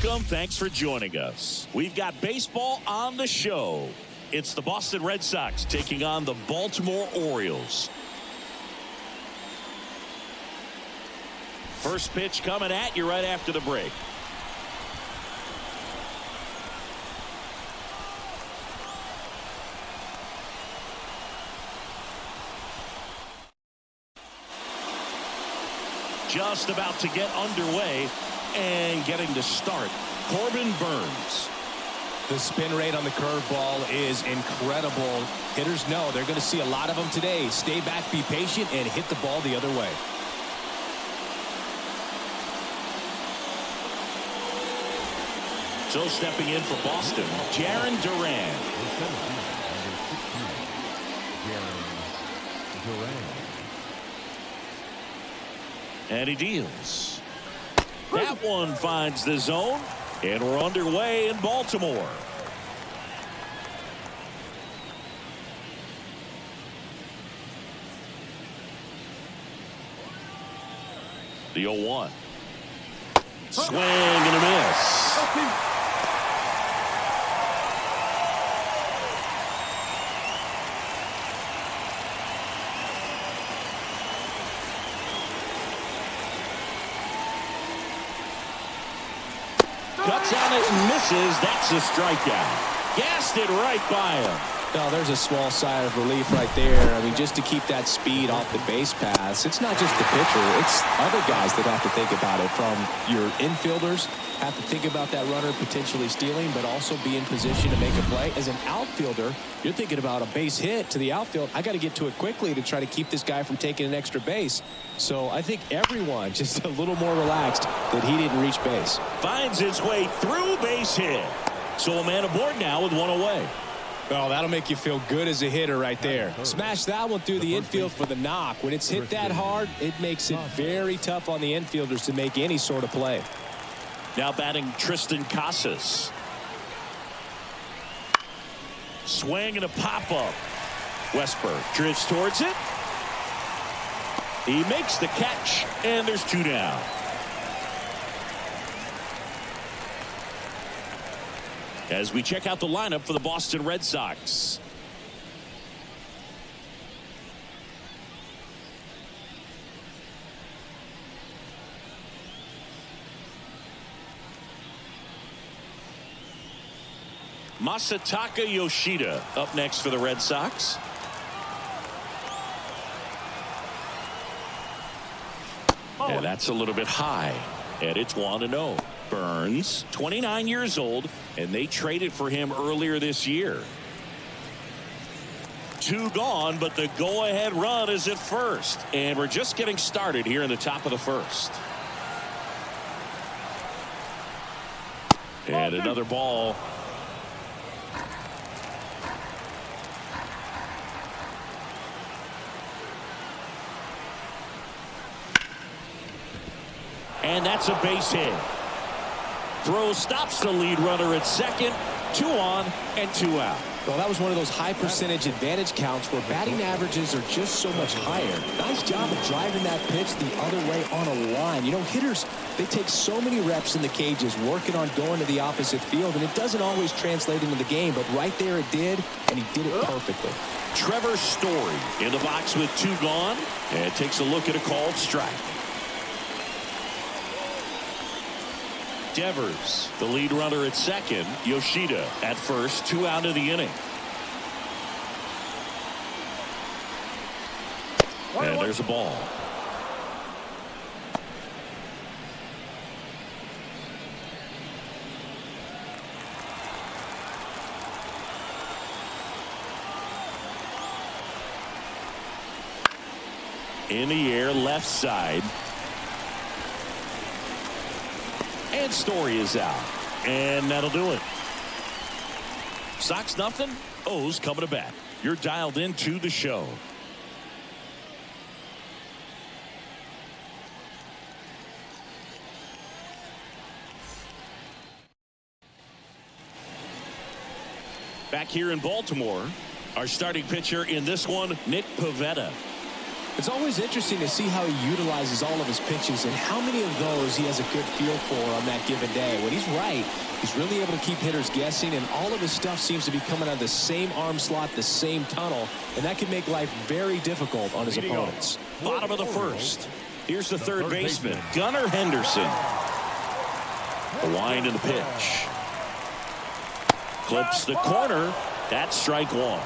Welcome. Thanks for joining us. We've got baseball on the show. It's the Boston Red Sox taking on the Baltimore Orioles. First pitch coming at you right after the break. Just about to get underway and getting to start. Corbin Burns. The spin rate on the curveball is incredible. Hitters know they're going to see a lot of them today. Stay back, be patient, and hit the ball the other way. So stepping in for Boston, Jarren Duran. And he deals. That one finds the zone, and we're underway in Baltimore. The 0-1. Swing and a miss. Cuts on it and misses. That's a strikeout. Gassed it right by him. No, there's a small sigh of relief right there. I mean, just to keep that speed off the base pass. It's not just the pitcher. It's other guys that have to think about it. From your infielders, have to think about that runner potentially stealing, but also be in position to make a play. As an outfielder, you're thinking about a base hit to the outfield. I got to get to it quickly to try to keep this guy from taking an extra base. So I think everyone just a little more relaxed that he didn't reach base. Finds its way through, base hit. So a man aboard now with one away. Well, that'll make you feel good as a hitter right there. Smash that one through the infield for the knock. When it's hit that hard, it makes it very tough on the infielders to make any sort of play. Now batting Tristan Casas. Swing and a pop-up. Westberg drifts towards it. He makes the catch, and there's two down. As we check out the lineup for the Boston Red Sox. Masataka Yoshida up next for the Red Sox. And that's a little bit high. And it's 1-0. Burns, 29 years old, and they traded for him earlier this year. Two gone, but the go-ahead run is at first. And we're just getting started here in the top of the first. And another ball. And that's a base hit. Throw stops the lead runner at second. 2 on and 2 out. Well, that was one of those high percentage advantage counts where batting averages are just so much higher. Nice job of driving that pitch the other way on a line. You know, hitters, they take so many reps in the cages working on going to the opposite field, and it doesn't always translate into the game, but right there it did, and he did it perfectly. Trevor Story in the box with 2 gone, and takes a look at a called strike. Devers, the lead runner at second. Yoshida at first. 2 out of the inning. And there's a ball. In the air, left side. And Story is out. And that'll do it. Sox nothing. O's coming to bat. You're dialed into the show. Back here in Baltimore, our starting pitcher in this one, Nick Pivetta. It's always interesting to see how he utilizes all of his pitches and how many of those he has a good feel for on that given day. When he's right, he's really able to keep hitters guessing, and all of his stuff seems to be coming out of the same arm slot, the same tunnel, and that can make life very difficult on his opponents. Bottom of the first. Here's the third baseman, Gunnar Henderson. The wind and the pitch. Clips the corner. That's strike one.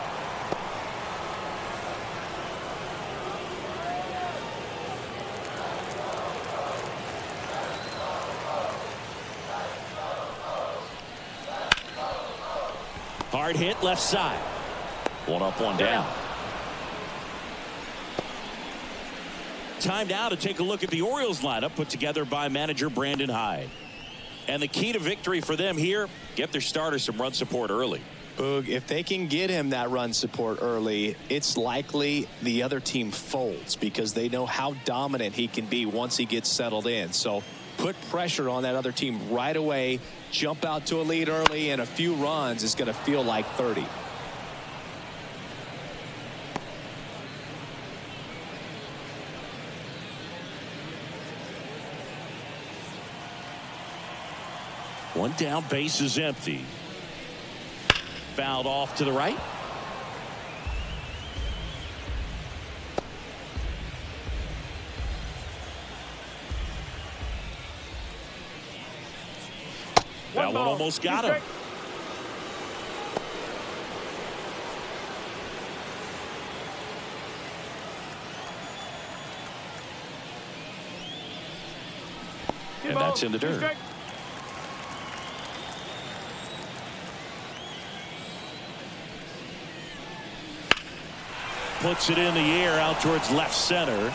Hard hit left side. One up, one down. Time now to take a look at the Orioles lineup put together by manager Brandon Hyde. And the key to victory for them here, get their starter some run support early. Boog, if they can get him that run support early, it's likely the other team folds because they know how dominant he can be once he gets settled in. So put pressure on that other team right away, jump out to a lead early, and a few runs is going to feel like 30. One down, base is empty. Fouled off to the right. That one almost got him. And that's in the dirt. Puts it in the air out towards left center.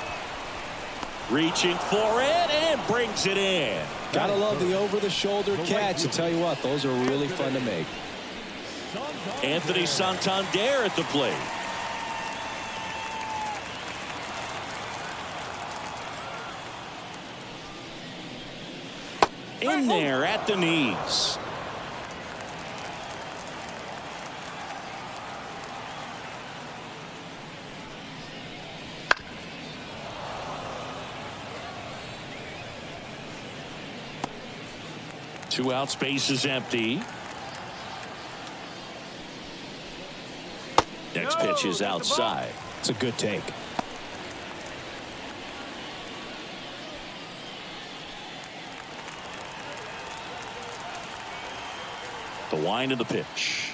Reaching for it and brings it in. Gotta love the over-the-shoulder catch. I tell you what, those are really fun to make. Anthony Santander at the plate. In there at the knees. Two out, space is empty. Next pitch is outside. It's a good take. The wind of the pitch.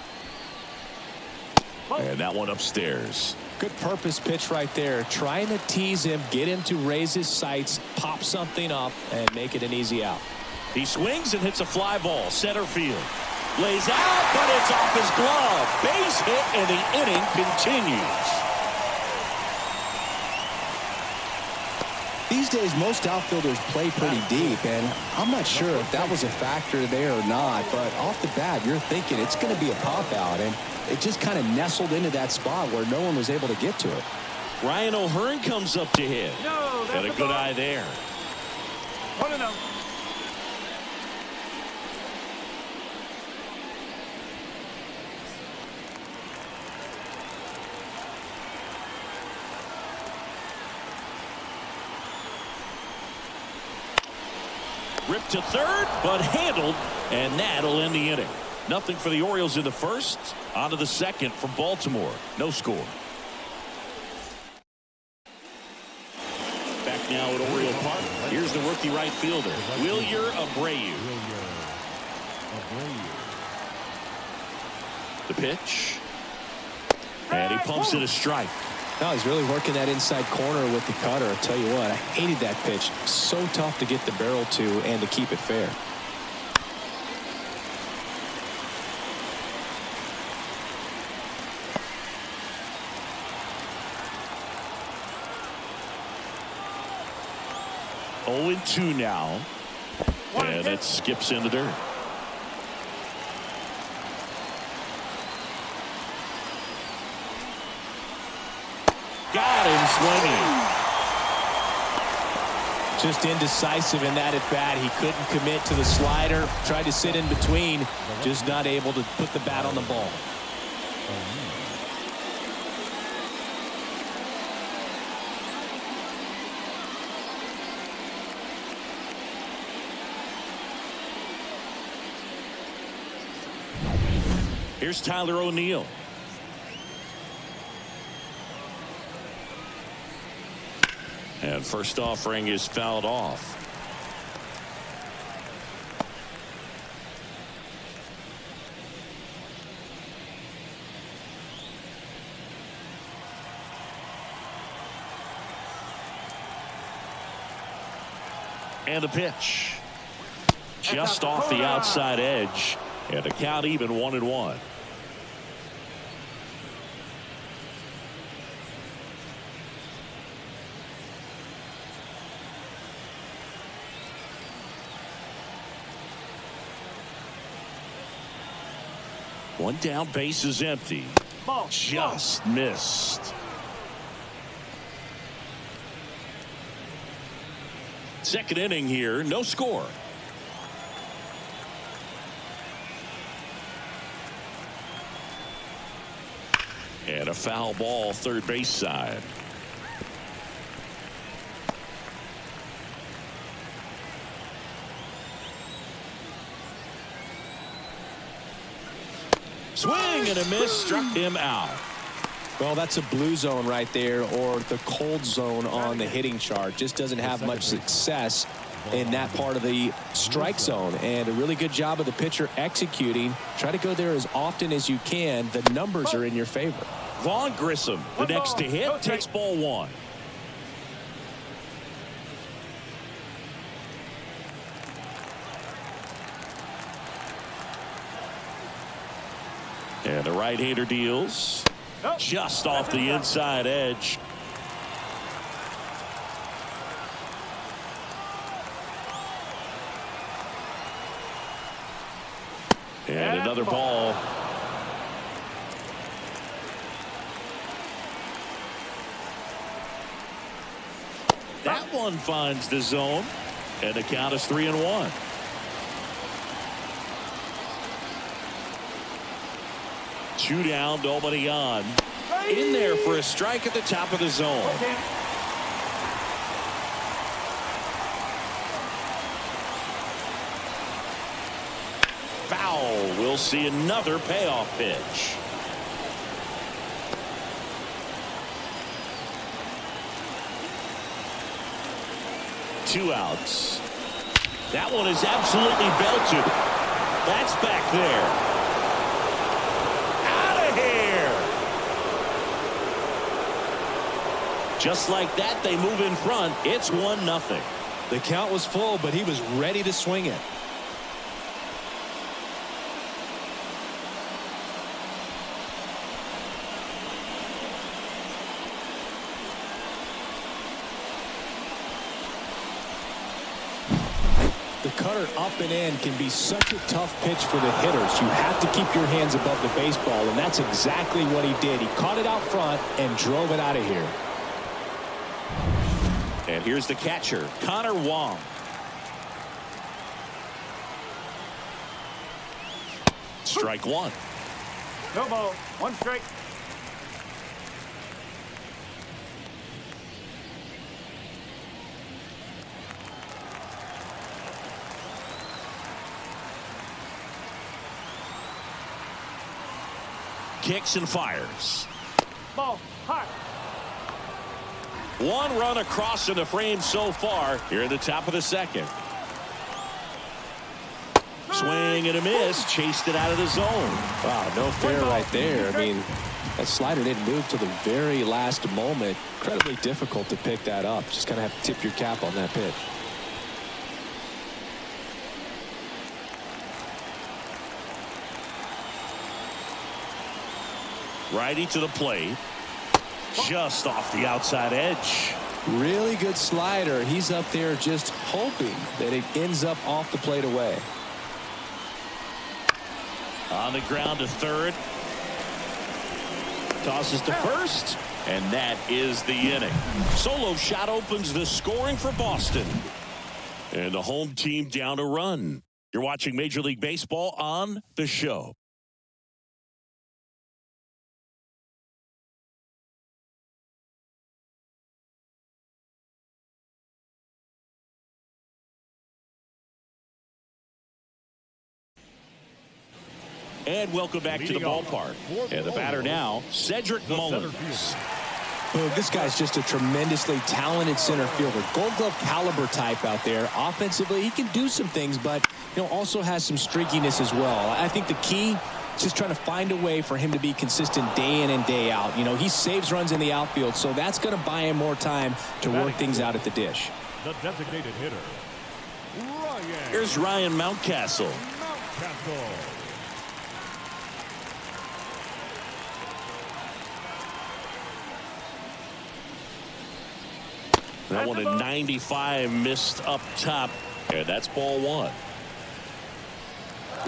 And that one upstairs. Good purpose pitch right there. Trying to tease him, get him to raise his sights, pop something up, and make it an easy out. He swings and hits a fly ball center field. Lays out, but it's off his glove. Base hit, and the inning continues. These days, most outfielders play pretty deep, and I'm not sure if that was a factor there or not, but off the bat, you're thinking it's going to be a pop-out, and it just kind of nestled into that spot where no one was able to get to it. Ryan O'Hearn comes up to hit. Got a good eye there. 1-0. Ripped to third, but handled, and that'll end the inning. Nothing for the Orioles in the first. On to the second from Baltimore. No score. Back now at Oriole Park. Here's the rookie right fielder, Wilyer Abreu. The pitch. And he pumps it a strike. Now he's really working that inside corner with the cutter. I'll tell you what, I hated that pitch. So tough to get the barrel to and to keep it fair. Oh, 0-2 now. And it skips in the dirt. Got him swinging. Just indecisive in that at bat. He couldn't commit to the slider. Tried to sit in between. Just not able to put the bat on the ball. Here's Tyler O'Neill. And first offering is fouled off. And the pitch. Just off the outside edge. And the count even 1-1. One down, base is empty. Just missed. Second inning here, no score. And a foul ball, third base side. Swing and a miss, struck him out. Well, that's a blue zone right there, or the cold zone on the hitting chart. Just doesn't have much success in that part of the strike zone. And a really good job of the pitcher executing. Try to go there as often as you can. The numbers are in your favor. Vaughn Grissom, the next to hit, takes ball one. And the right-hander deals just off the inside edge. And another ball. That one finds the zone, and the count is 3-1. Two down, nobody on. In there for a strike at the top of the zone. Foul. We'll see another payoff pitch. Two outs. That one is absolutely belted. That's back there. Just like that, they move in front. It's 1-0. The count was full, but he was ready to swing it. The cutter up and in can be such a tough pitch for the hitters. You have to keep your hands above the baseball, and that's exactly what he did. He caught it out front and drove it out of here. And here's the catcher, Connor Wong. Strike one. No ball. One strike. Kicks and fires. Ball. High. One run across in the frame so far here in the top of the second. Swing and a miss. Chased it out of the zone. Wow, no fair right there. I mean, that slider didn't move till the very last moment. Incredibly difficult to pick that up. Just kind of have to tip your cap on that pitch. Righty to the plate. Just off the outside edge. Really good slider. He's up there just hoping that it ends up off the plate away. On the ground to third. Tosses to first. And that is the inning. Solo shot opens the scoring for Boston. And the home team down a run. You're watching Major League Baseball on The Show. And welcome back to the ballpark. And the batter now, Cedric Mullins. Boog, this guy's just a tremendously talented center fielder. Gold Glove caliber type out there. Offensively, he can do some things, but also has some streakiness as well. I think the key is just trying to find a way for him to be consistent day in and day out. He saves runs in the outfield, so that's going to buy him more time to work things out at the dish. The designated hitter, Ryan. Here's Ryan Mountcastle. That one at 95 missed up top. And that's ball one.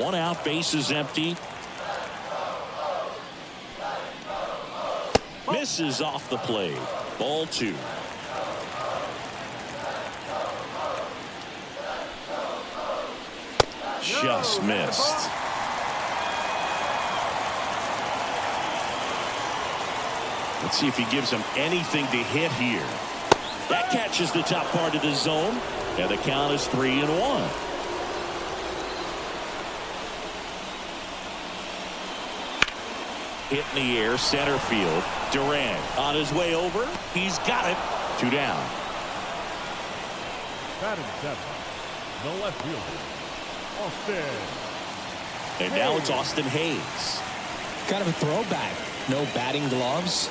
One out, bases empty. Misses off the plate. Ball two. Just missed. Let's see if he gives him anything to hit here. That catches the top part of the zone, and the count is 3-1. Hit in the air, center field. Durant on his way over. He's got it. 2 down. Batting seven, the left fielder, Austin. And now it's Austin Hayes. Kind of a throwback. No batting gloves.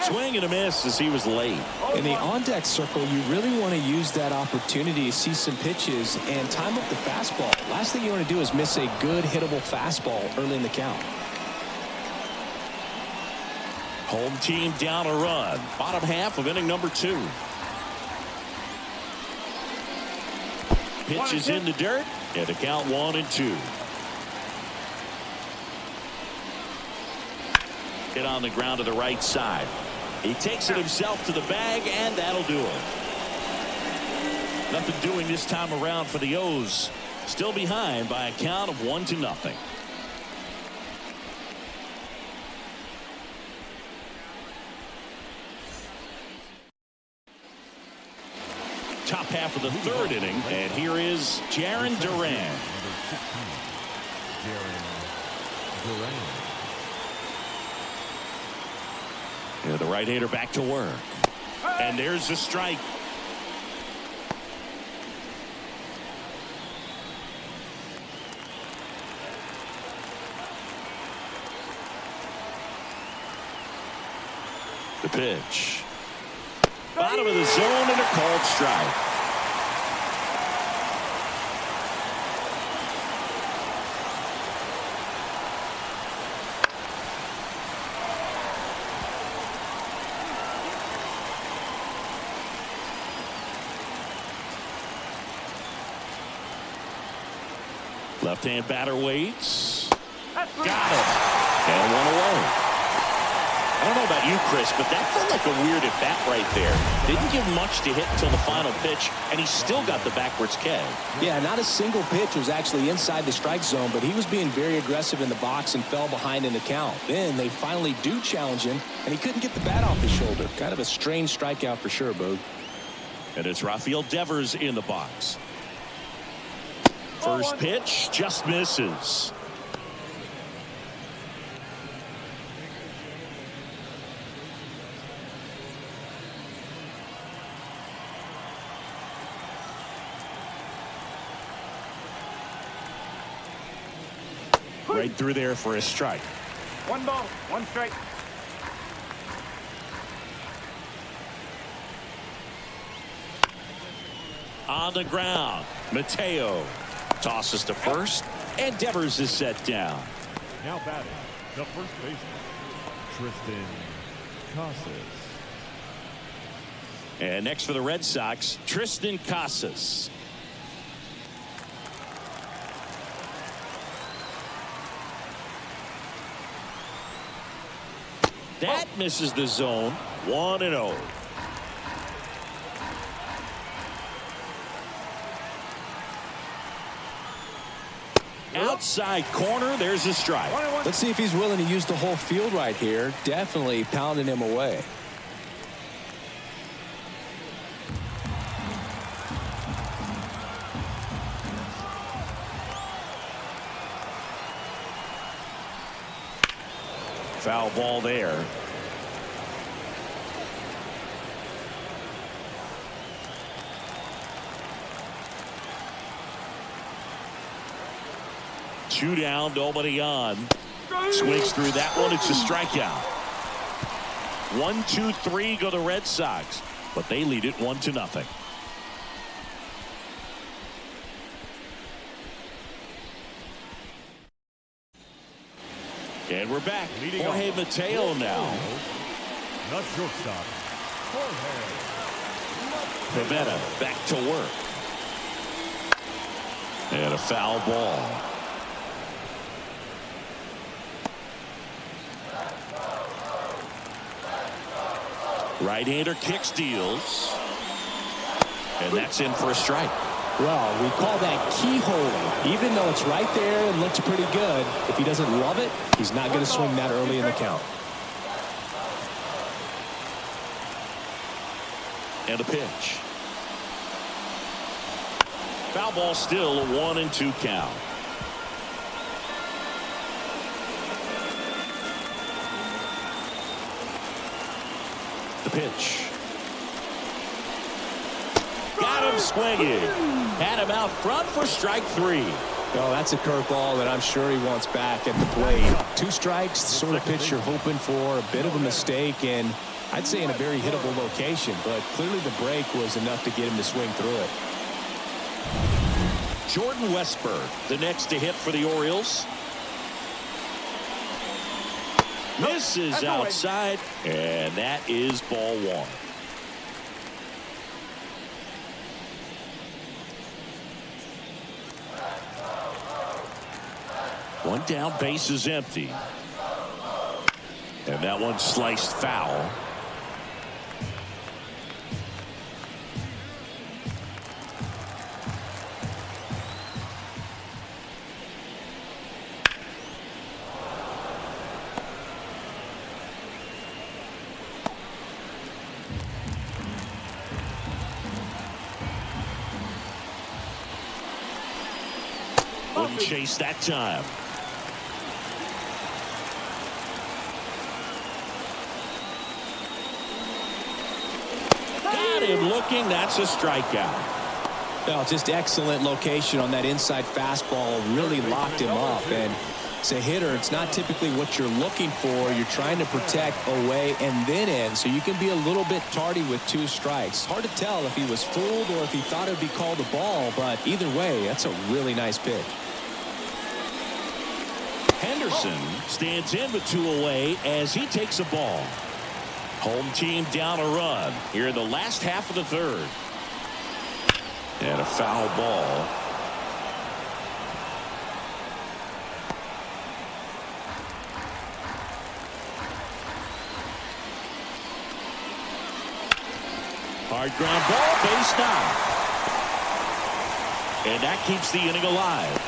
Swing and a miss as he was late. In the on-deck circle, you really want to use that opportunity to see some pitches and time up the fastball. Last thing you want to do is miss a good hittable fastball early in the count. Home team down a run. Bottom half of inning number 2. Pitch is in the dirt, and the count 1-2. Hit on the ground to the right side. He takes it himself to the bag, and that'll do it. Nothing doing this time around for the O's. Still behind by a count of 1-0. Top half of the 3rd inning, and here is Jarren Duran. Yeah, the right-hander back to work. And there's the strike. The pitch. Bottom of the zone and a called strike. Left-hand batter waits. Got it. And one away. I don't know about you, Chris, but that felt like a weird at-bat right there. Didn't give much to hit until the final pitch, and he still got the backwards K. Yeah, not a single pitch was actually inside the strike zone, but he was being very aggressive in the box and fell behind in the count. Then they finally do challenge him, and he couldn't get the bat off his shoulder. Kind of a strange strikeout for sure, Boog. And it's Rafael Devers in the box. First pitch just misses. Right through there for a strike. 1 ball, 1 strike. On the ground, Mateo tosses to first, and Devers is set down. Now batting, the first baseman, Tristan Casas. And next for the Red Sox, Tristan Casas. That misses the zone. 1-0. Outside corner, there's a strike. Let's see if he's willing to use the whole field right here. Definitely pounding him away. Foul ball there. Two down, nobody on. Swings through that one. It's a strikeout. 1-2-3 go the Red Sox, but they lead it 1-0. And we're back. Jorge Mateo now. The shortstop, Jorge. Pivetta back to work. And a foul ball. Right-hander kicks, deals. And that's in for a strike. Well, we call that keyhole. Even though it's right there and looks pretty good, if he doesn't love it, he's not going to swing that early in the count. And a pitch. Foul ball, still a 1-2 count. The pitch. Got him swinging. Had him out front for strike 3. Oh, that's a curveball that I'm sure he wants back at the plate. 2 strikes, the sort of pitch you're hoping for. A bit of a mistake, and I'd say in a very hittable location, but clearly the break was enough to get him to swing through it. Jordan Westburg, the next to hit for the Orioles. Misses outside, and that is ball 1. One down, base is empty. And that one sliced foul. Wouldn't chase that time. Got him looking. That's a strikeout. Well, just excellent location on that inside fastball. Really locked him up. And as a hitter, it's not typically what you're looking for. You're trying to protect away and then in, so you can be a little bit tardy with 2 strikes. Hard to tell if he was fooled or if he thought it would be called a ball, but either way, that's a really nice pitch. Henderson stands in with 2 away as he takes a ball. Home team down a run here in the last half of the 3rd. And a foul ball. Hard ground ball, base down. And that keeps the inning alive.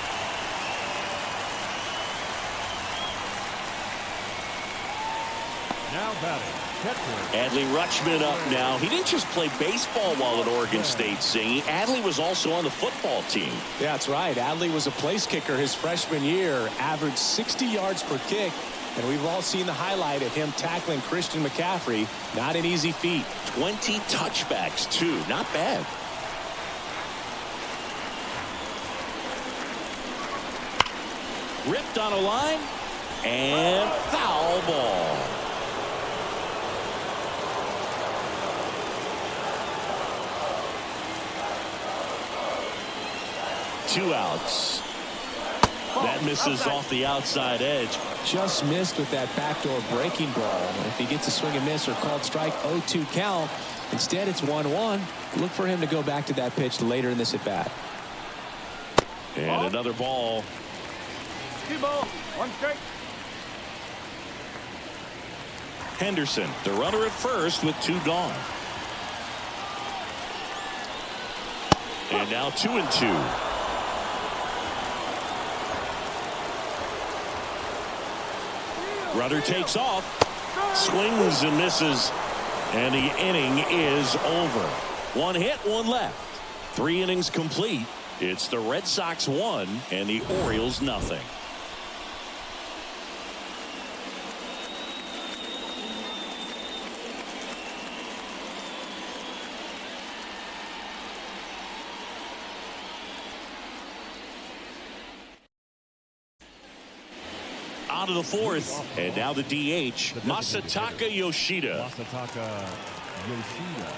Now batting, catcher. Adley Rutschman up now. He didn't just play baseball while at Oregon State, singing. Adley was also on the football team. Yeah, that's right. Adley was a place kicker his freshman year, averaged 60 yards per kick, and we've all seen the highlight of him tackling Christian McCaffrey. Not an easy feat. 20 touchbacks, too. Not bad. Ripped on a line, and foul ball. Two outs. That misses off the outside edge. Just missed with that backdoor breaking ball. If he gets a swing and miss or called strike, 0-2 count. Instead, it's 1-1. Look for him to go back to that pitch later in this at bat. And another ball. 2 balls, 1 strike. Henderson, the runner at first with 2 gone. And now 2-2. Runner takes off, swings and misses, and the inning is over. 1 hit, 1 left. 3 innings complete. It's the Red Sox 1 and the Orioles nothing. On to the fourth. And now the DH, Masataka Yoshida. Masataka Yoshida.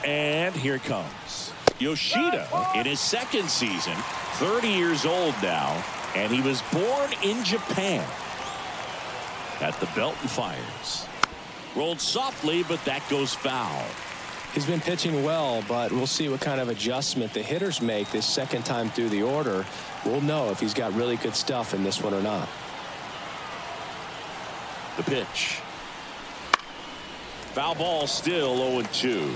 And here it comes. Yoshida in his second season, 30 years old now, and he was born in Japan. At the belt and fires. Rolled softly, but that goes foul. He's been pitching well, but we'll see what kind of adjustment the hitters make this second time through the order. We'll know if he's got really good stuff in this one or not. The pitch. Foul ball, still 0-2.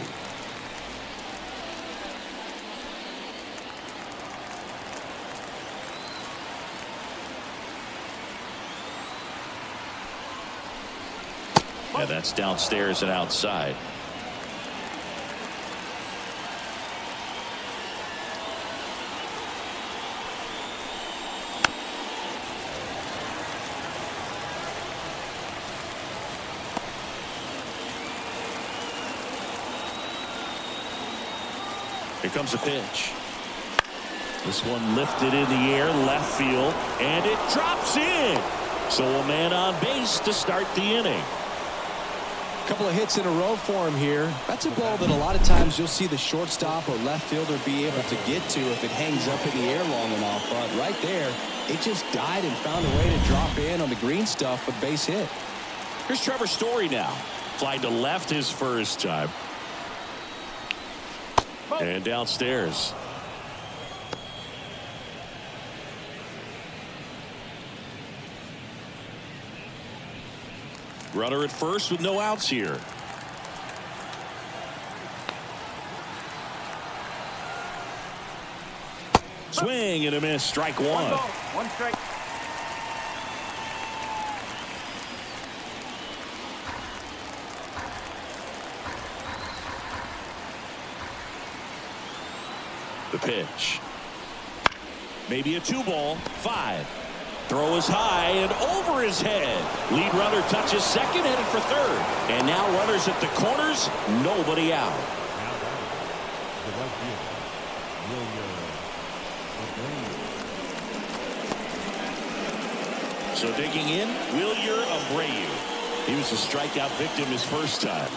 And that's downstairs and outside. Here comes a pitch. This one lifted in the air, left field, and it drops in. So a man on base to start the inning. Couple of hits in a row for him here. That's a ball that a lot of times you'll see the shortstop or left fielder be able to get to if it hangs up in the air long enough. But right there, it just died and found a way to drop in on the green stuff with base hit. Here's Trevor Story now. Flying to left his first time. And downstairs. Runner at first with no outs here. Swing and a miss. Strike one. One ball, one strike. The pitch. Maybe a 2-ball. 5. Throw is high and over his head. Lead runner touches second, headed for third. And now runners at the corners, nobody out. Now the right fielder, Wilyer. So digging in, Wilyer Abreu. He was a strikeout victim his first time.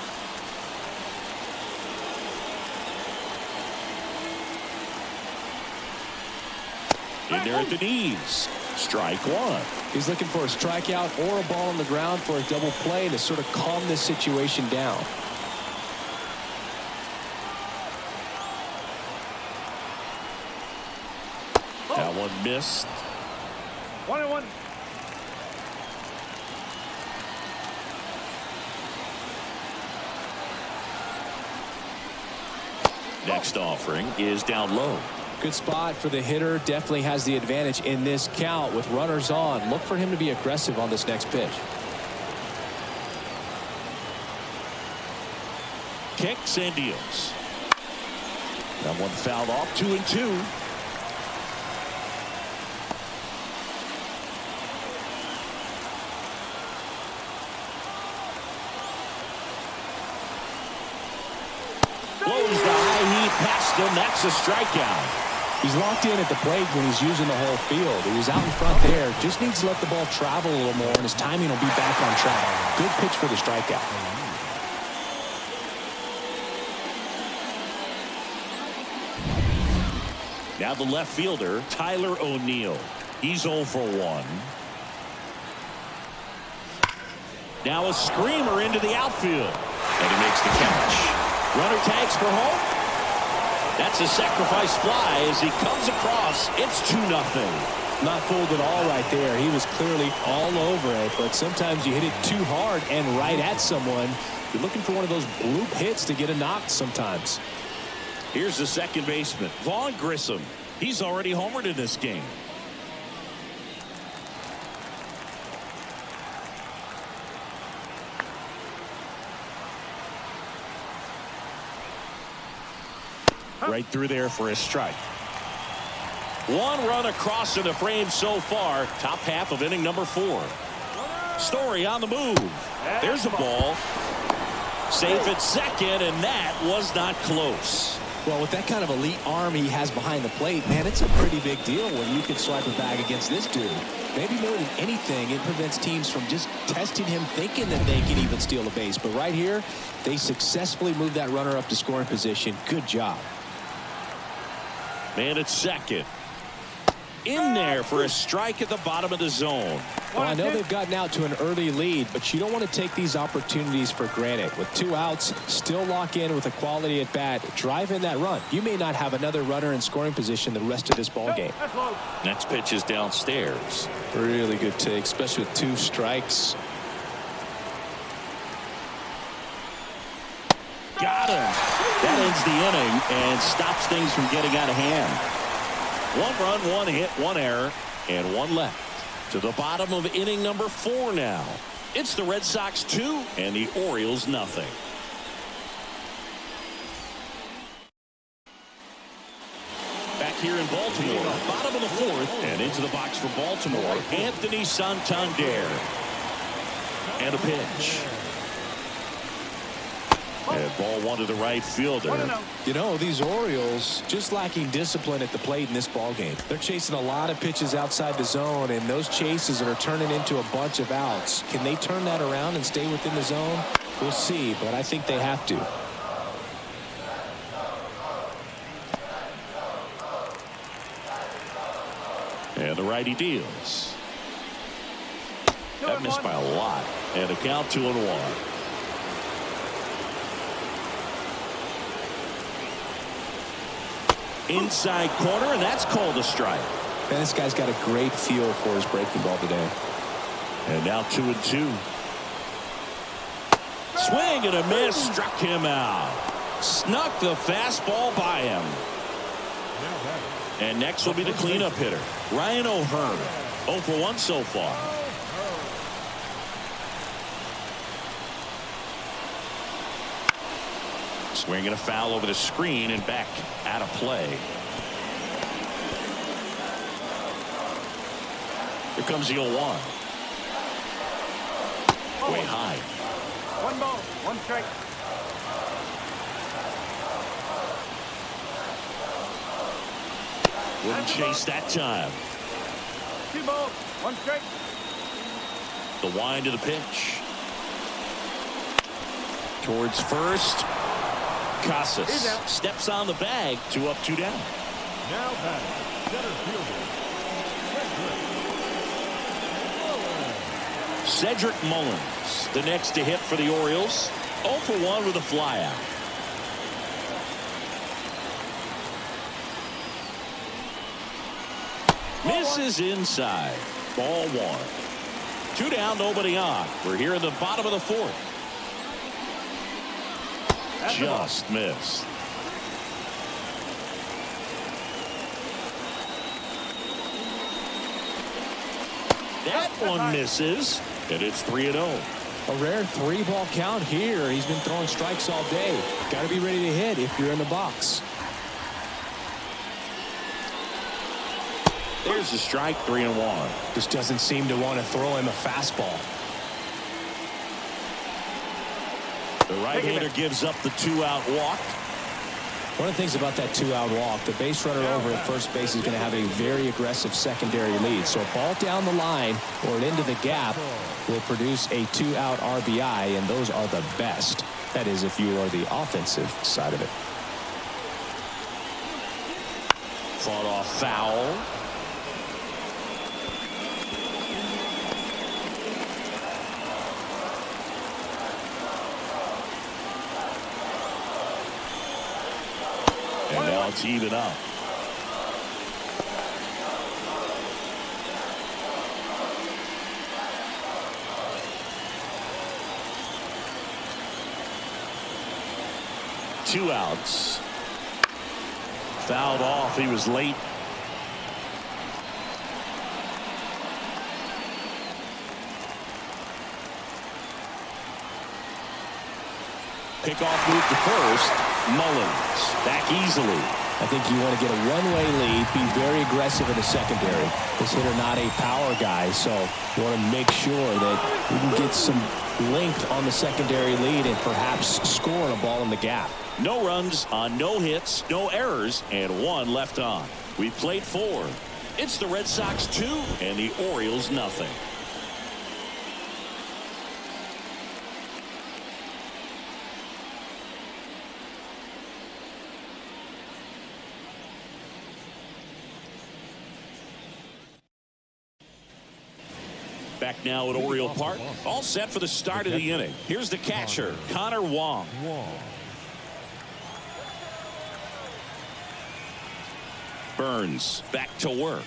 In there at the knees. Strike one. He's looking for a strikeout or a ball on the ground for a double play to sort of calm this situation down. That one missed. 1-1. Next offering is down low. Good spot for the hitter. Definitely has the advantage in this count with runners on. Look for him to be aggressive on this next pitch. Kicks and deals. That one fouled off. 2-2. Blows the high heat past him. That's a strikeout. He's locked in at the plate when he's using the whole field. He was out in front there. Just needs to let the ball travel a little more, and his timing will be back on track. Good pitch for the strikeout. Now the left fielder, Tyler O'Neill. He's 0 for 1. Now a screamer into the outfield. And he makes the catch. Runner tags for home. That's a sacrifice fly as he comes across. It's 2-0. Not fooled at all right there. He was clearly all over it, but sometimes you hit it too hard and right at someone. You're looking for one of those bloop hits to get a knock sometimes. Here's the second baseman, Vaughn Grissom. He's already homered in this game. Right through there for a strike. One run across in the frame so far. Top half of inning number 4. Story on the move. There's a ball. Safe at second, and that was not close. Well, with that kind of elite arm he has behind the plate, man, it's a pretty big deal when you can swipe it back against this dude. Maybe more than anything, it prevents teams from just testing him, thinking that they can even steal a base. But right here, they successfully moved that runner up to scoring position. Good job. Man at second. In there for a strike at the bottom of the zone. Well, I know they've gotten out to an early lead, but you don't want to take these opportunities for granted. With 2 outs, still lock in with a quality at bat, drive in that run. You may not have another runner in scoring position the rest of this ball game. Next pitch is downstairs. Really good take, especially with 2 strikes. Got him. That ends the inning and stops things from getting out of hand. 1 run, 1 hit, 1 error, and 1 left. To the bottom of inning number 4 now. It's the Red Sox 2 and the Orioles nothing. Back here in Baltimore, bottom of the 4th, and into the box for Baltimore, Anthony Santander. And a pitch. And ball 1 to the right fielder. You know, these Orioles just lacking discipline at the plate in this ball game. They're chasing a lot of pitches outside the zone, and those chases are turning into a bunch of outs. Can they turn that around and stay within the zone? We'll see, but I think they have to. And the righty deals. That missed by a lot. And a count 2-1. Inside corner, and that's called a strike. And this guy's got a great feel for his breaking ball today. And now 2-2. Swing and a miss, struck him out. Snuck the fastball by him. And next will be the cleanup hitter, Ryan O'Hearn. 0 for 1 so far. Swing and a foul over the screen and back out of play. Here comes the 0-1. Way high. 1 ball, 1 strike. Wouldn't chase that time. 2 balls, 1 strike. The wind of the pitch. Towards first. Casas steps on the bag. 2 up, 2 down. Now batting, center fielder, Cedric Mullins, the next to hit for the Orioles. 0 for 1 with a flyout. Misses inside. Ball 1. 2 down, nobody on. We're here in the bottom of the 4th. Just missed. That one misses, and it's 3-0. A rare 3-ball count here. He's been throwing strikes all day. Got to be ready to hit if you're in the box. There's the strike, 3-1. Just doesn't seem to want to throw him a fastball. The right-hander gives up the 2-out walk. One of the things about that 2-out walk, the base runner over at first base is going to have a very aggressive secondary lead. So a ball down the line or into the gap will produce a 2-out RBI, and those are the best. That is, if you are the offensive side of it. Fought off foul. And now it's even up. Two outs. Fouled off. He was late. Pickoff move to first. Mullins back easily. I think you want to get a one-way lead, be very aggressive in the secondary. This hitter not a power guy, so you want to make sure that you can get some length on the secondary lead and perhaps score a ball in the gap. No runs on no hits, no errors, and 1 left on. We played 4. It's the Red Sox 2 and the Orioles nothing. Back now at Oriole Park, all set for the start of the inning. Here's the catcher, Connor Wong. Burns back to work.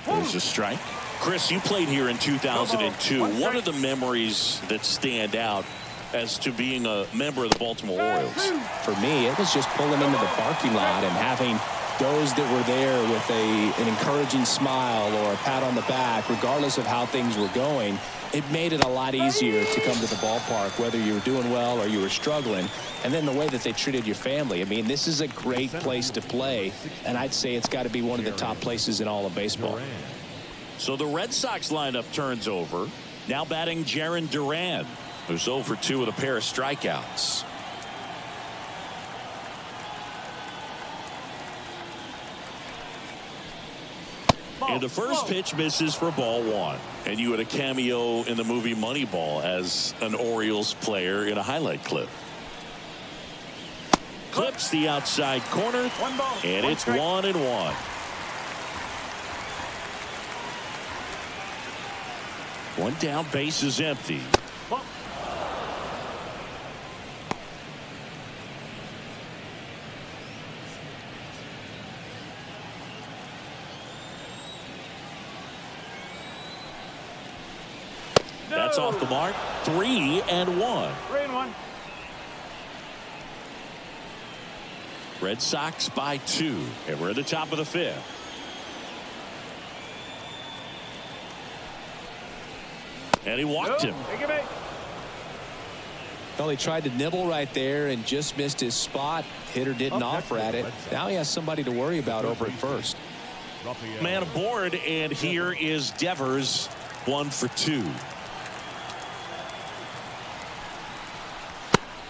There's a strike. Chris, you played here in 2002. What are the memories that stand out as to being a member of the Baltimore Orioles? For me, it was just pulling into the parking lot and having those that were there with an encouraging smile or a pat on the back, regardless of how things were going. It made it a lot easier to come to the ballpark, whether you were doing well or you were struggling. And then the way that they treated your family. I mean, this is a great place to play, and I'd say it's got to be one of the top places in all of baseball. So the Red Sox lineup turns over. Now batting Jarren Duran, who's 0 for 2 with a pair of strikeouts. And the first pitch misses for ball 1. And you had a cameo in the movie Moneyball as an Orioles player in a highlight clip. Clips the outside corner, and it's 1-1. One down, base is empty. That's off the mark. 3-1. 3-1. Red Sox by 2, and we're at the top of the 5th. And he walked him. Well, he tried to nibble right there and just missed his spot. Hitter didn't offer at it. Now he has somebody to worry about over at first. Man aboard, and here is Devers, 1 for 2.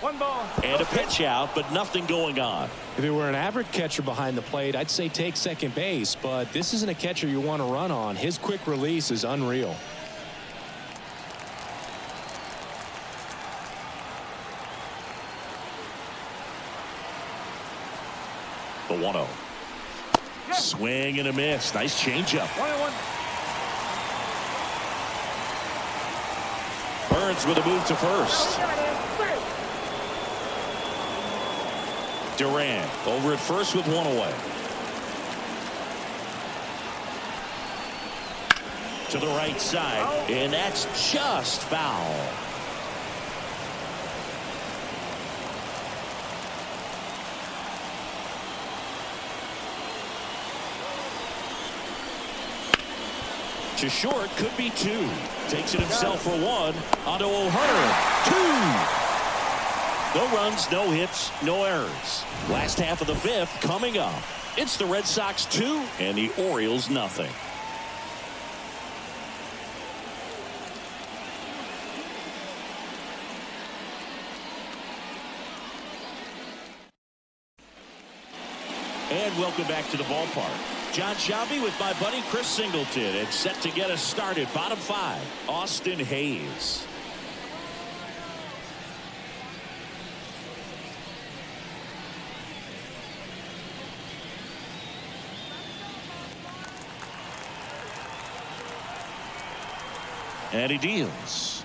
One ball. And a pitch out, but nothing going on. If it were an average catcher behind the plate, I'd say take second base, but this isn't a catcher you want to run on. His quick release is unreal. The 1-0. Swing and a miss. Nice changeup. 1-1. Burns with a move to first. Duran over at first with 1 away. To the right side, and that's just foul. To short, could be 2. Takes it himself for 1. Onto O'Hunter. 2. No runs, no hits, no errors. Last half of the 5th coming up. It's the Red Sox 2 and the Orioles nothing. And welcome back to the ballpark. John Shelby with my buddy Chris Singleton. It's set to get us started. Bottom 5, Austin Hayes. And he deals.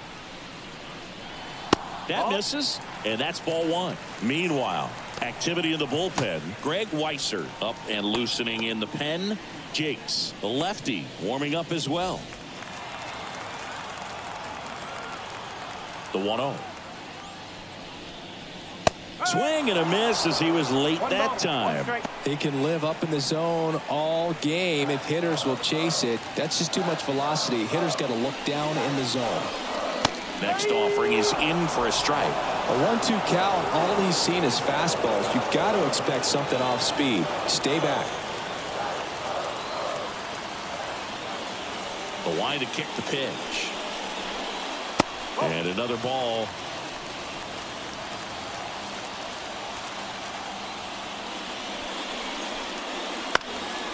That misses, and that's ball 1. Meanwhile, activity in the bullpen. Greg Weisser up and loosening in the pen. Jakes, the lefty, warming up as well. The 1-0. Swing and a miss as he was late that time. He can live up in the zone all game if hitters will chase it. That's just too much velocity. Hitters got to look down in the zone. Next offering is in for a strike. A 1-2 count, all he's seen is fastballs. You've got to expect something off speed. Stay back. The line to kick the pitch. And another ball.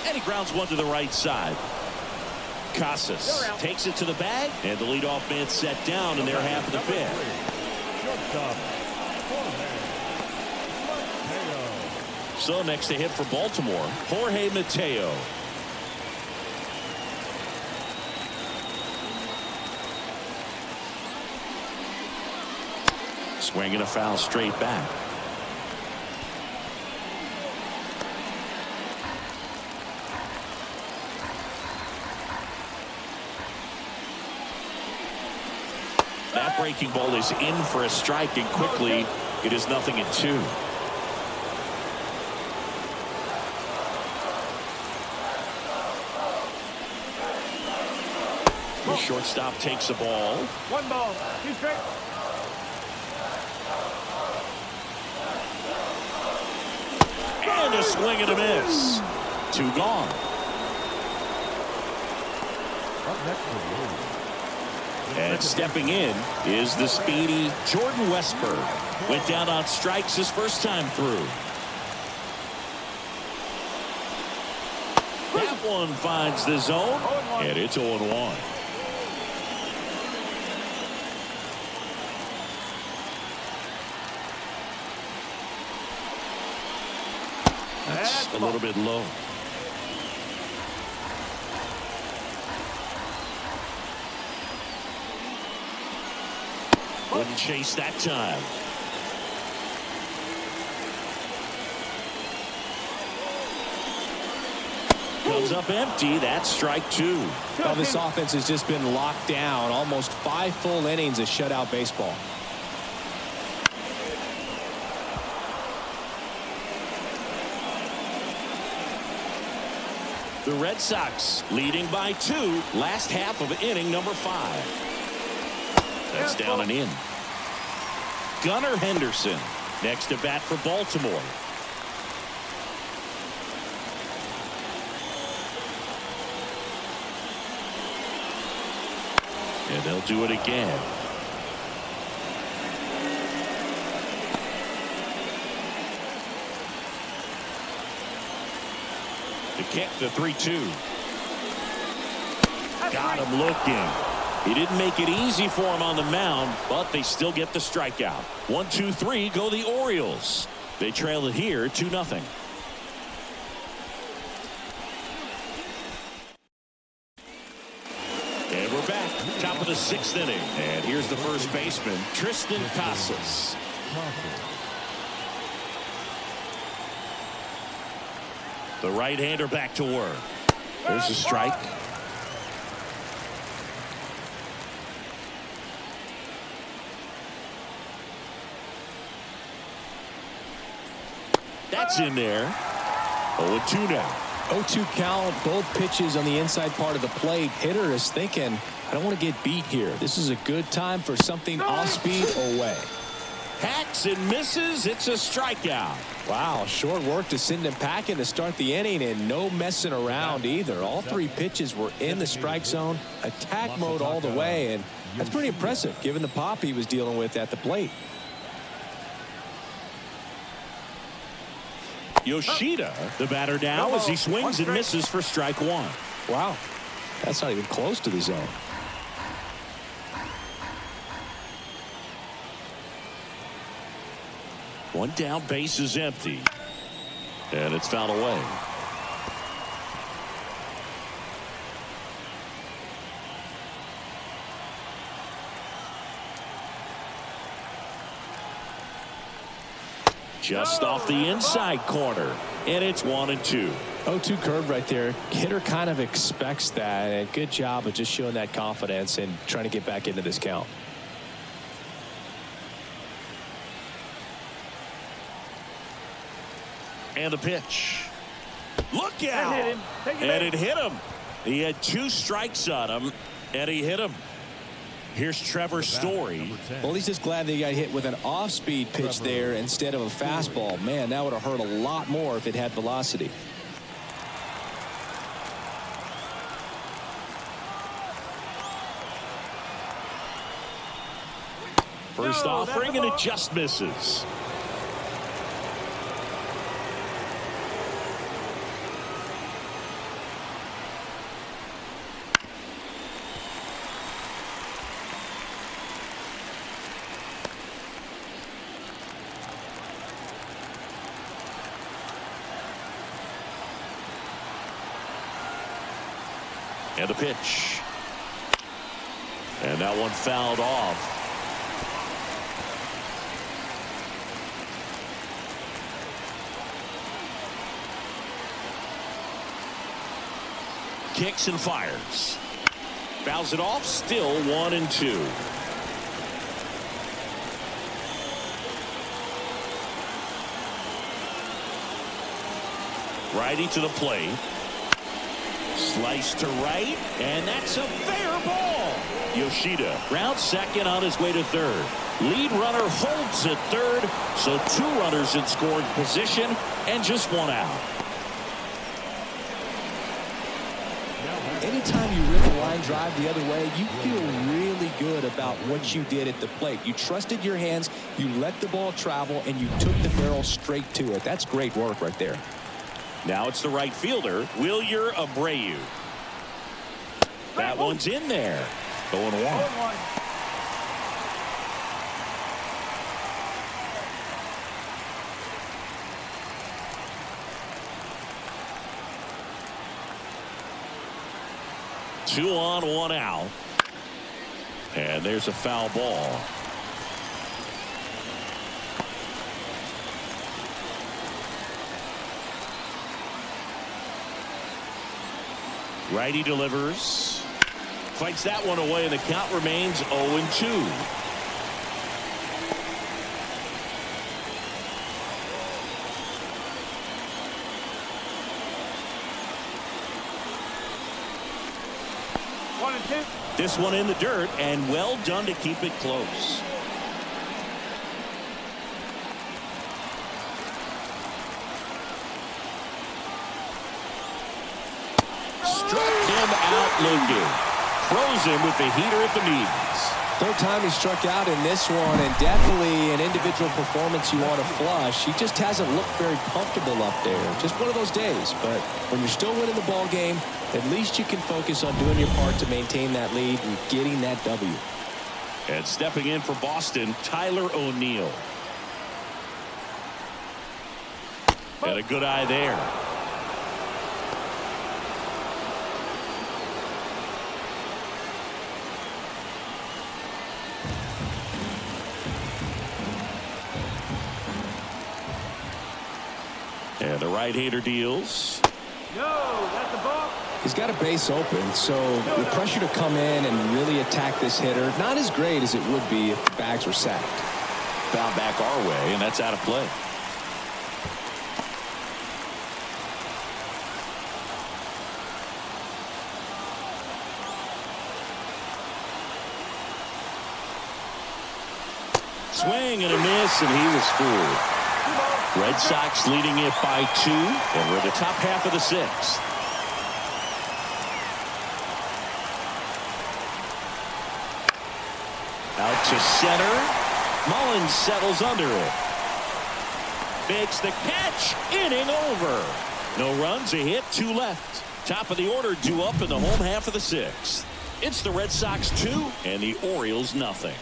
And he grounds one to the right side. Casas takes it to the bag, and the leadoff man set down in their half of the fifth. Shortstop. So next to hit for Baltimore, Jorge Mateo. Swinging a foul straight back. That breaking ball is in for a strike, and quickly it is 0-2. The shortstop takes the ball. 1 ball, 2 straight. And a swing and a miss. 2 gone. Up next for the Orioles. And stepping in is the speedy Jordan Westburg. Went down on strikes his first time through. That one finds the zone, and it's 0-1. That's a little bit low. Wouldn't chase that time. Comes up empty. That's strike 2. Well, this offense has just been locked down. Almost 5 full innings of shutout baseball. The Red Sox leading by 2. Last half of inning number 5. That's down and in. Gunnar Henderson next to bat for Baltimore. And they'll do it again. The kick, the 3-2. Got him looking. He didn't make it easy for him on the mound, but they still get the strikeout. 1-2-3 go the Orioles. They trail it here 2-0. And we're back. Top of the 6th inning. And here's the first baseman, Tristan Casas. The right-hander back to work. There's a strike. That's in there. 0-2 now. 0-2 count, both pitches on the inside part of the plate. Hitter is thinking, I don't want to get beat here. This is a good time for something off speed away. Hacks and misses. It's a strikeout. Wow, short work to send him packing to start the inning, and no messing around either. All 3 pitches were in the strike zone, attack mode all the way, and that's pretty impressive given the pop he was dealing with at the plate. Yoshida, the batter now as he swings and misses for strike 1. Wow, that's not even close to the zone. One down, base is empty. And it's fouled away. Just off the inside corner. And it's 1-2. 0-2 curve right there. Hitter kind of expects that, and good job of just showing that confidence and trying to get back into this count. And the pitch. Look out! Hit him. And it hit him. He had 2 strikes on him, and he hit him. Here's Trevor Story. Well, he's just glad that he got hit with an off-speed pitch there instead of a fastball. Man, that would have hurt a lot more if it had velocity. First offering, and it just misses. And the pitch. And that one fouled off. Kicks and fires. Fouls it off. Still 1-2. Righty to the plate. Slice to right. And that's a fair ball. Yoshida rounds second on his way to third. Lead runner holds at third. So 2 runners in scoring position and just 1 out. Anytime you rip a line drive the other way, you feel really good about what you did at the plate. You trusted your hands, you let the ball travel, and you took the barrel straight to it. That's great work right there. Now it's the right fielder, Wilyer Abreu. That one's in there. 0-1. 2 on, 1 out. And there's a foul ball. Righty delivers. Fights that one away, and the count remains 0-2. This one in the dirt, and well done to keep it close. Struck him out looking. Throws him with the heater at the knees. Third time he struck out in this one, and definitely an individual performance you want to flush. He just hasn't looked very comfortable up there. Just one of those days. But when you're still winning the ball game, at least you can focus on doing your part to maintain that lead and getting that W. And stepping in for Boston, Tyler O'Neill. And a good eye there. And the right-hander deals. No, that's a ball. He's got a base open, so the pressure to come in and really attack this hitter, not as great as it would be if the bags were sacked. Foul back our way, and that's out of play. Swing and a miss, and he was fooled. Red Sox leading it by 2, and we're in the top half of the 6th. Out to center. Mullins settles under it. Makes the catch. Inning over. No runs, a hit, 2 left. Top of the order, 2 up in the home half of the 6th. It's the Red Sox 2 and the Orioles nothing.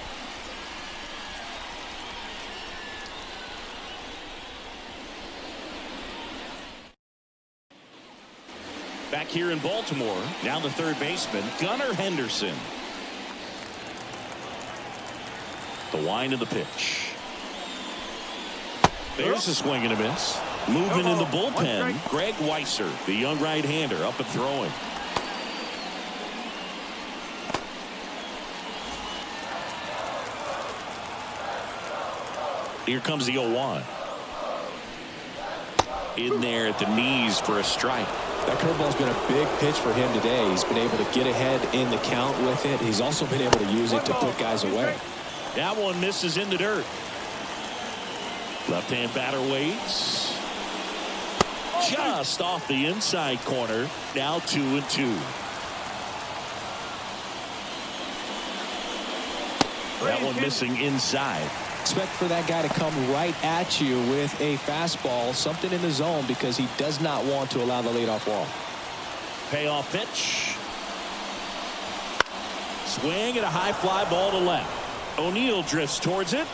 Back here in Baltimore, now the third baseman, Gunnar Henderson. The wind of the pitch. There's a swing and a miss. Moving in the bullpen, Greg Weisser, the young right-hander, up and throwing. Here comes the 0-1. In there at the knees for a strike. That curveball's been a big pitch for him today. He's been able to get ahead in the count with it. He's also been able to use it to put guys away. That one misses in the dirt. Left-hand batter waits. Just off the inside corner. Now 2-2. That one missing inside. Expect for that guy to come right at you with a fastball, something in the zone, because he does not want to allow the leadoff walk. Payoff pitch. Swing and a high fly ball to left. O'Neill drifts towards it.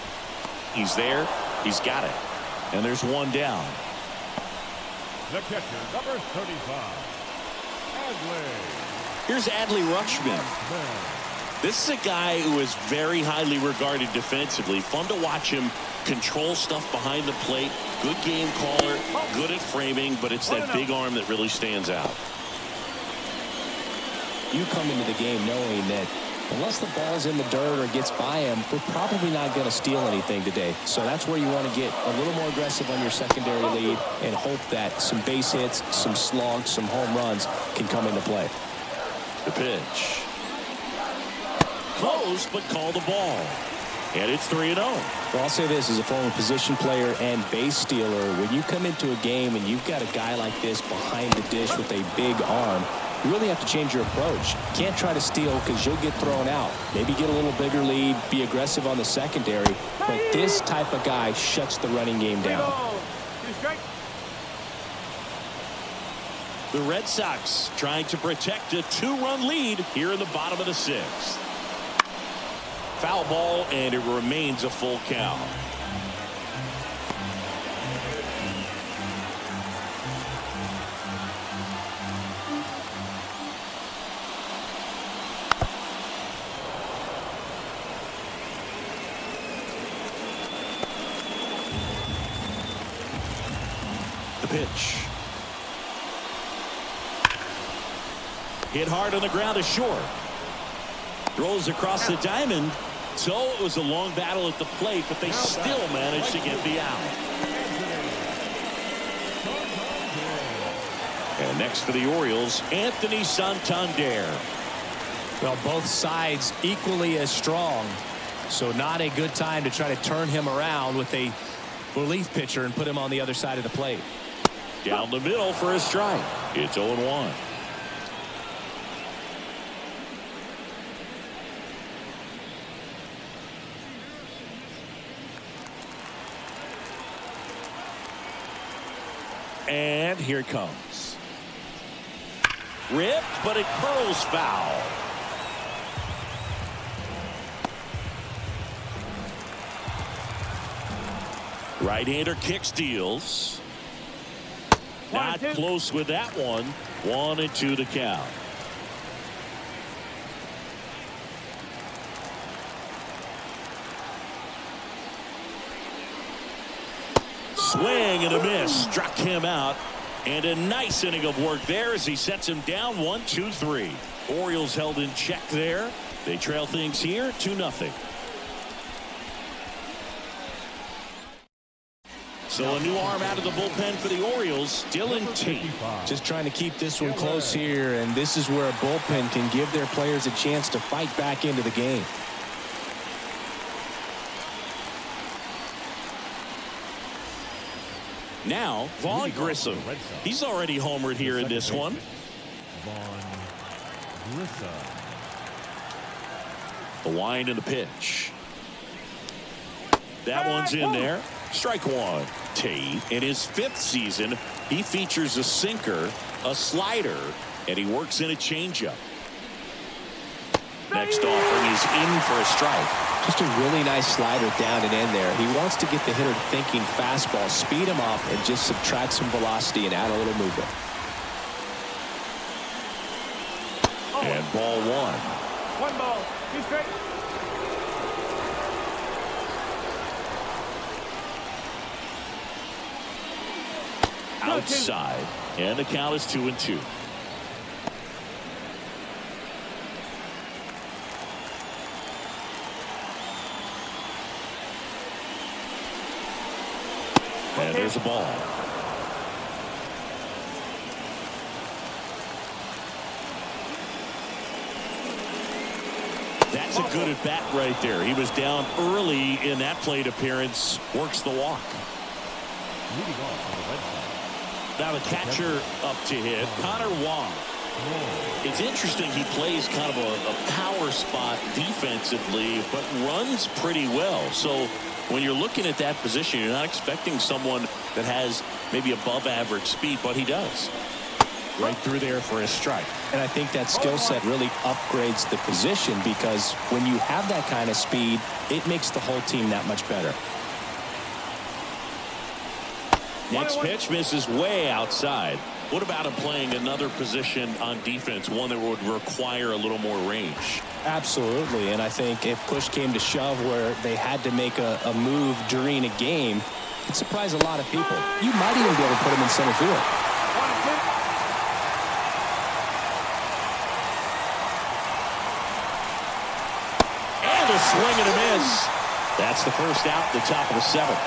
He's there. He's got it. And there's one down. The catcher, number 35, Adley. Here's Adley Rutschman. This is a guy who is very highly regarded defensively. Fun to watch him control stuff behind the plate. Good game caller, good at framing, but it's that big arm that really stands out. You come into the game knowing that unless the ball's in the dirt or gets by him, we're probably not going to steal anything today. So that's where you want to get a little more aggressive on your secondary lead and hope that some base hits, some slugs, some home runs can come into play. The pitch. Close, but call the ball. And it's 3-0. Well, I'll say this as a former position player and base stealer. When you come into a game and you've got a guy like this behind the dish with a big arm, you really have to change your approach. You can't try to steal because you'll get thrown out. Maybe get a little bigger lead, be aggressive on the secondary. But this type of guy shuts the running game down. The Red Sox trying to protect a 2-run lead here in the bottom of the 6th. Foul ball, and it remains a full count. The pitch. Hit hard on the ground is short. Throws across the diamond. So it was a long battle at the plate, but they still managed to get the out. And next for the Orioles, Anthony Santander. Well, both sides equally as strong. So not a good time to try to turn him around with a relief pitcher and put him on the other side of the plate. Down the middle for a strike. It's 0-1. And here it comes. Ripped, but it curls foul. Right-hander kicks, deals. Not close with that one. 1-2 to count. Swing and a miss. Struck him out. And a nice inning of work there as he sets him down 1-2-3. Orioles held in check there. They trail things here 2-0. So a new arm out of the bullpen for the Orioles, Dylan Tate. Just trying to keep this one close here, and this is where a bullpen can give their players a chance to fight back into the game. Now, Vaughn Grissom. He's already homered here in this one. The wind and the pitch. That one's in there. Strike one. Tate, in his 5th season, he features a sinker, a slider, and he works in a changeup. Next offering is in for a strike. Just a really nice slider down and in there. He wants to get the hitter thinking fastball, speed him up, and just subtract some velocity and add a little movement. And ball 1. 1 ball, 2 strikes. Outside, and the count is 2-2. And there's a ball. That's a good at bat right there. He was down early in that plate appearance. Works the walk. Now the catcher up to hit, Connor Wong. It's interesting, he plays kind of a power spot defensively, but runs pretty well. So when you're looking at that position, you're not expecting someone that has maybe above average speed, but he does. Right through there for a strike. And I think that skill set really upgrades the position, because when you have that kind of speed, it makes the whole team that much better. Next pitch misses way outside. What about him playing another position on defense, one that would require a little more range? Absolutely, and I think if push came to shove where they had to make a move during a game, it surprised a lot of people. You might even be able to put him in center field. And a swing and a miss. That's the first out, the top of the seventh.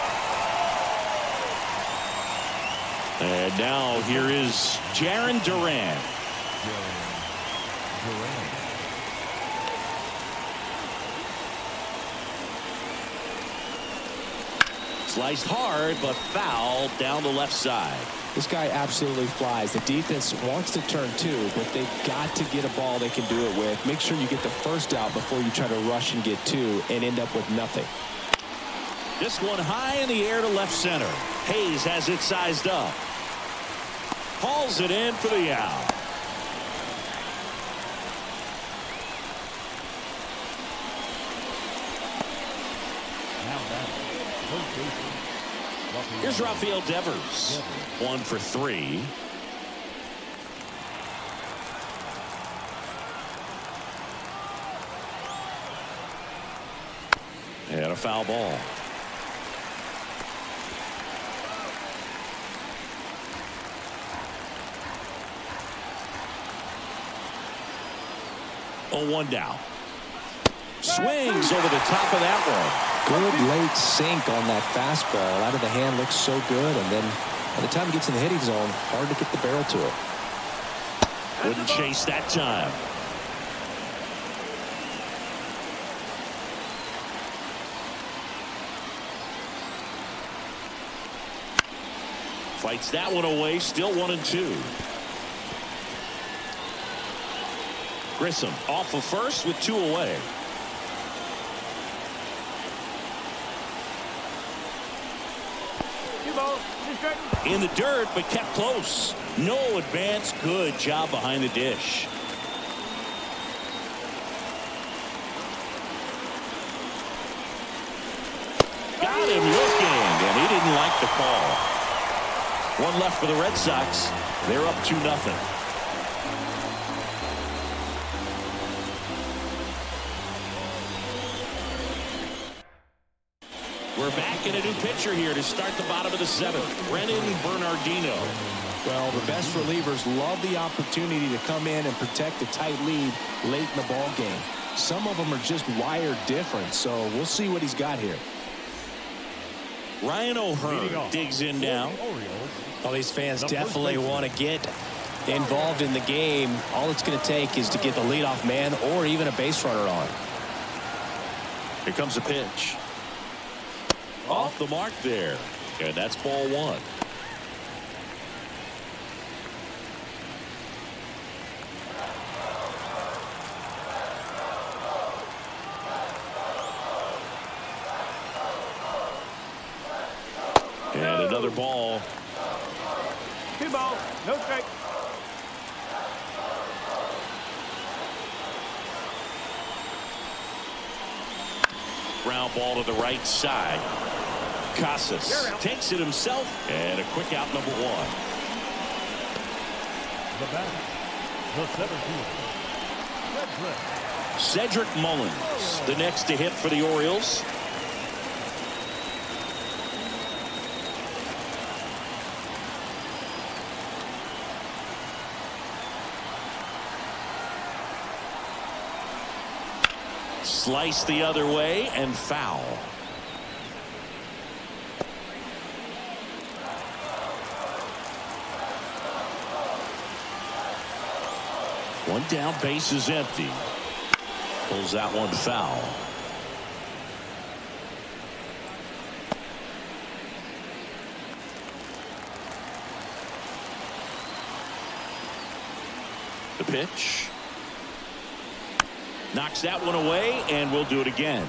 And now here is Jarren Duran. Sliced hard, but foul down the left side. This guy absolutely flies. The defense wants to turn two, but they've got to get a ball they can do it with. Make sure you get the first out before you try to rush and get two and end up with nothing. This one high in the air to left center. Hayes has it sized up. Hauls it in for the out. Here's Rafael Devers. 1 for 3. And a foul ball. Oh, 1 down. Swings over the top of that one. Good late sink on that fastball. Out of the hand, looks so good, and then by the time it gets in the hitting zone, hard to get the barrel to it. Wouldn't chase that time. Fights that one away. Still 1-2. Grissom off of first with 2 away. In the dirt, but kept close. No advance. Good job behind the dish. Got him looking, and he didn't like the call. 1 left for the Red Sox. They're up 2-0. We're back in a new pitcher here to start the bottom of the 7th. Brennan Bernardino. Well, the best relievers love the opportunity to come in and protect a tight lead late in the ball game. Some of them are just wired different, so we'll see what he's got here. Ryan O'Hearn digs in now. Well, these fans definitely want to get involved in the game. All it's going to take is to get the leadoff man or even a base runner on. Here comes a pitch. Off the mark there. And that's ball 1. And another ball. 2 balls, no strike. Ground ball to the right side. Casas takes it himself, and a quick out, number 1. The batter, the center fielder, Cedric Mullins, the next to hit for the Orioles. Slice the other way and foul. One down, base is empty. Pulls that one foul. The pitch. Knocks that one away, and we'll do it again.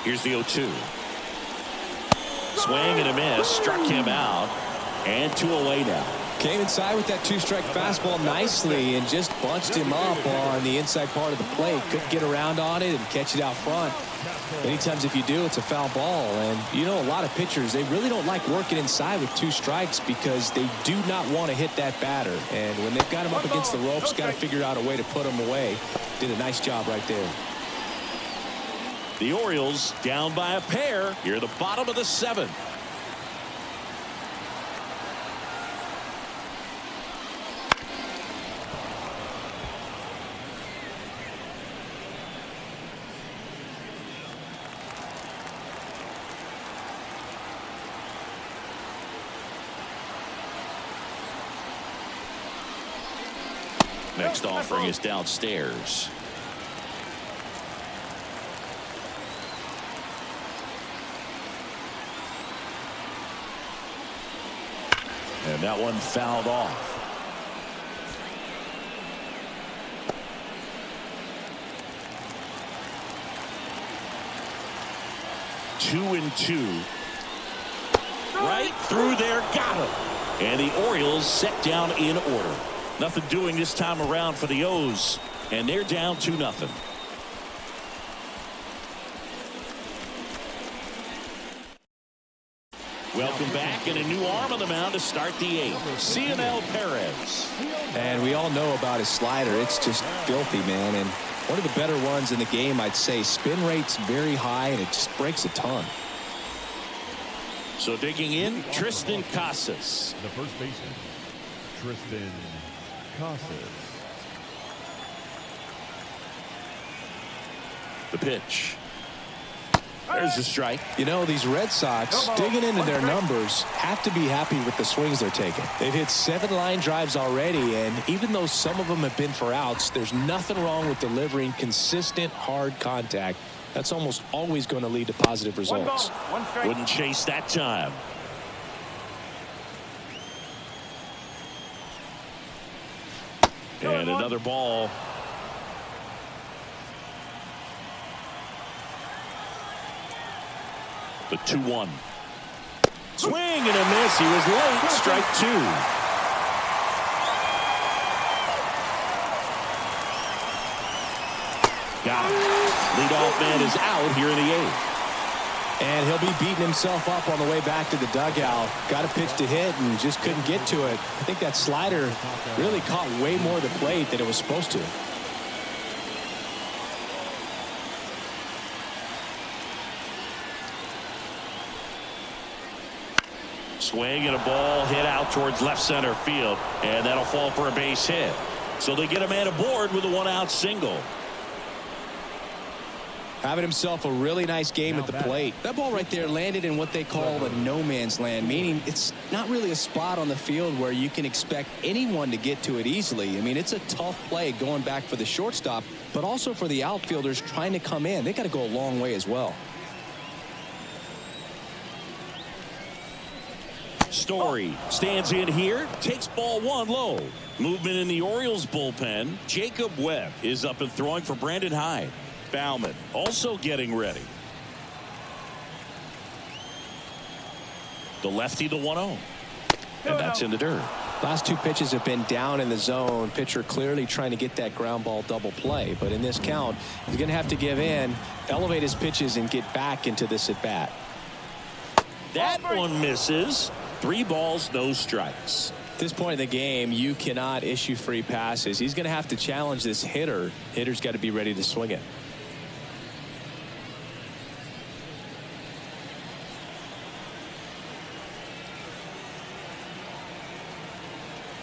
Here's the 0-2. Swing and a miss. Struck him out. And 2 away now. Came inside with that two-strike fastball nicely and just bunched him up on the inside part of the plate. Couldn't get around on it and catch it out front. Many times if you do, it's a foul ball. And you know, a lot of pitchers, they really don't like working inside with two strikes because they do not want to hit that batter. And when they've got him up against the ropes, got to figure out a way to put him away. Did a nice job right there. The Orioles down by a pair here at the bottom of the 7th. Next offering is downstairs. And that one fouled off. Two and two. Right through there, got him. And the Orioles set down in order. Nothing doing this time around for the O's, and they're down 2-0. Welcome back, and a new arm on the mound to start the 8th. CML Perez. And we all know about his slider. It's just filthy, man. And one of the better ones in the game, I'd say. Spin rate's very high, and it just breaks a ton. So digging in, Tristan Casas. The first baseman, Tristan Casas. The pitch. There's the strike. You know, these Red Sox, digging into their numbers, have to be happy with the swings they're taking. They've hit 7 line drives already, and even though some of them have been for outs, there's nothing wrong with delivering consistent, hard contact. That's almost always going to lead to positive results. Wouldn't chase that time. And another ball. The 2-1. Swing and a miss. He was late. Strike 2. Got him. Leadoff man is out here in the 8th. And he'll be beating himself up on the way back to the dugout. Got a pitch to hit and just couldn't get to it. I think that slider really caught way more of the plate than it was supposed to. Swing and a ball hit out towards left center field, and that'll fall for a base hit. So they get a man aboard with a 1-out single. Having himself a really nice game at the plate. That ball right there landed in what they call a no man's land, meaning it's not really a spot on the field where you can expect anyone to get to it easily. I mean, it's a tough play going back for the shortstop, but also for the outfielders trying to come in. They got to go a long way as well. Story stands in here, takes ball 1 low. Movement in the Orioles bullpen. Jacob Webb is up and throwing for Brandon Hyde. Bauman also getting ready. The lefty, the 1-0. And that's in the dirt. Last 2 pitches have been down in the zone. Pitcher clearly trying to get that ground ball double play. But in this count, he's going to have to give in, elevate his pitches, and get back into this at bat. That one misses. 3 balls, no strikes. At this point in the game, you cannot issue free passes. He's going to have to challenge this hitter. Hitter's got to be ready to swing it.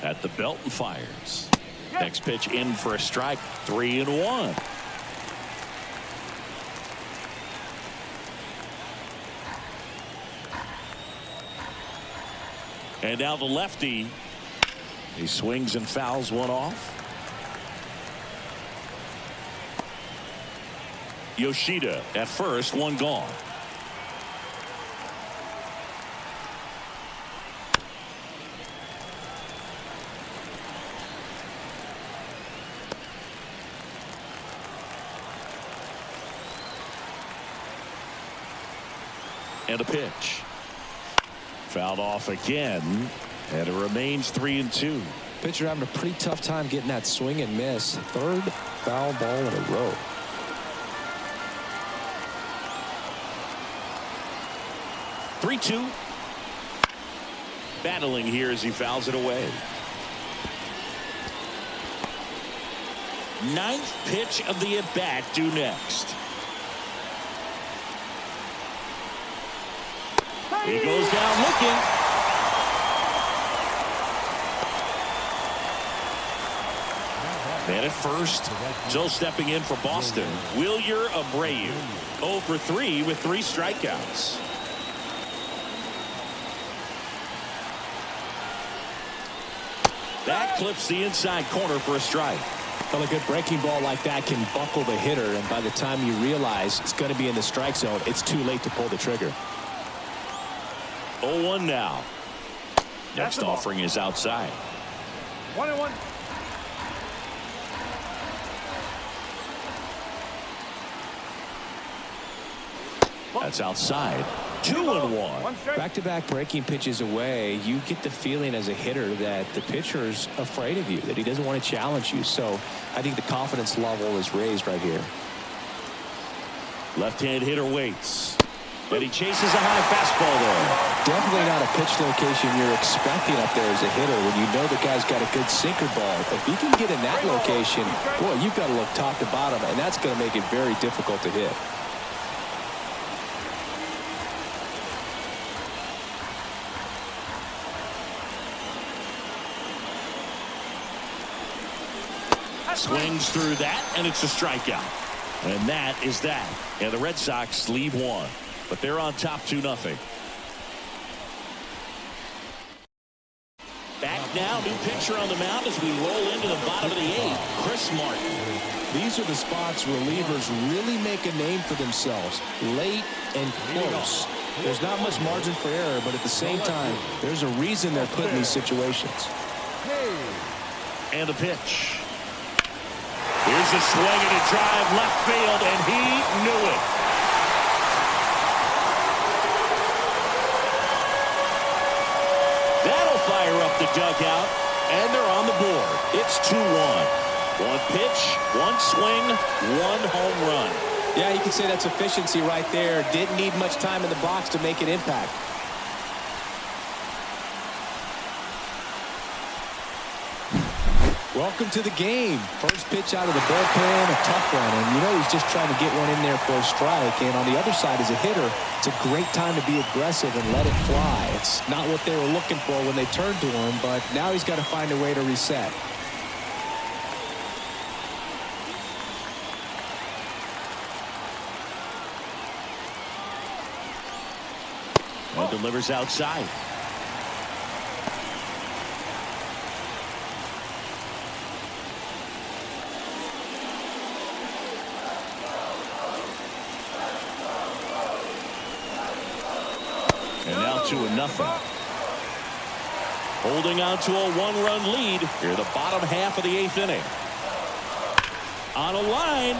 At the belt and fires. Next pitch in for a strike. 3-1. And now the lefty. He swings and fouls one off. Yoshida at first, 1 gone. And a pitch. Fouled off again. And it remains 3-2. Pitcher having a pretty tough time getting that swing and miss. Third foul ball in a row. Three-two. Battling here as he fouls it away. Ninth pitch of the at-bat due next. He goes down looking. Man at first. Still stepping in for Boston, Wilyer Abreu. 0 for 3 with 3 strikeouts. That clips the inside corner for a strike. Well, a good breaking ball like that can buckle the hitter, and by the time you realize it's going to be in the strike zone, it's too late to pull the trigger. 0-1 now. Next offering is outside. 1-1. That's outside. 2-1. Back-to-back breaking pitches away, you get the feeling as a hitter that the pitcher's afraid of you, that he doesn't want to challenge you. So I think the confidence level is raised right here. Left-hand hitter waits. And he chases a high fastball there. Definitely not a pitch location you're expecting up there as a hitter when you know the guy's got a good sinker ball. If he can get in that location, boy, you've got to look top to bottom, and that's going to make it very difficult to hit. Swings through that, and it's a strikeout. And that is that. And the Red Sox leave one. But they're on top 2-0. Back now, new pitcher on the mound as we roll into the bottom of the 8th. Chris Martin. These are the spots relievers really make a name for themselves. Late and close. There's not much margin for error, but at the same time, there's a reason they're put in these situations. And a pitch. Here's a swing and a drive left field, and he knew it. That'll fire up the dugout, and they're on the board. It's 2-1. One pitch, one swing, one home run. Yeah, you can say that's efficiency right there. Didn't need much time in the box to make an impact. Welcome to the game. First pitch out of the bullpen, a tough one. And you know he's just trying to get one in there for a strike. And on the other side, as a hitter, it's a great time to be aggressive and let it fly. It's not what they were looking for when they turned to him, but now he's got to find a way to reset. And delivers outside. And now 2-0. Holding on to a 1-run lead here, the bottom half of the 8th inning. On a line.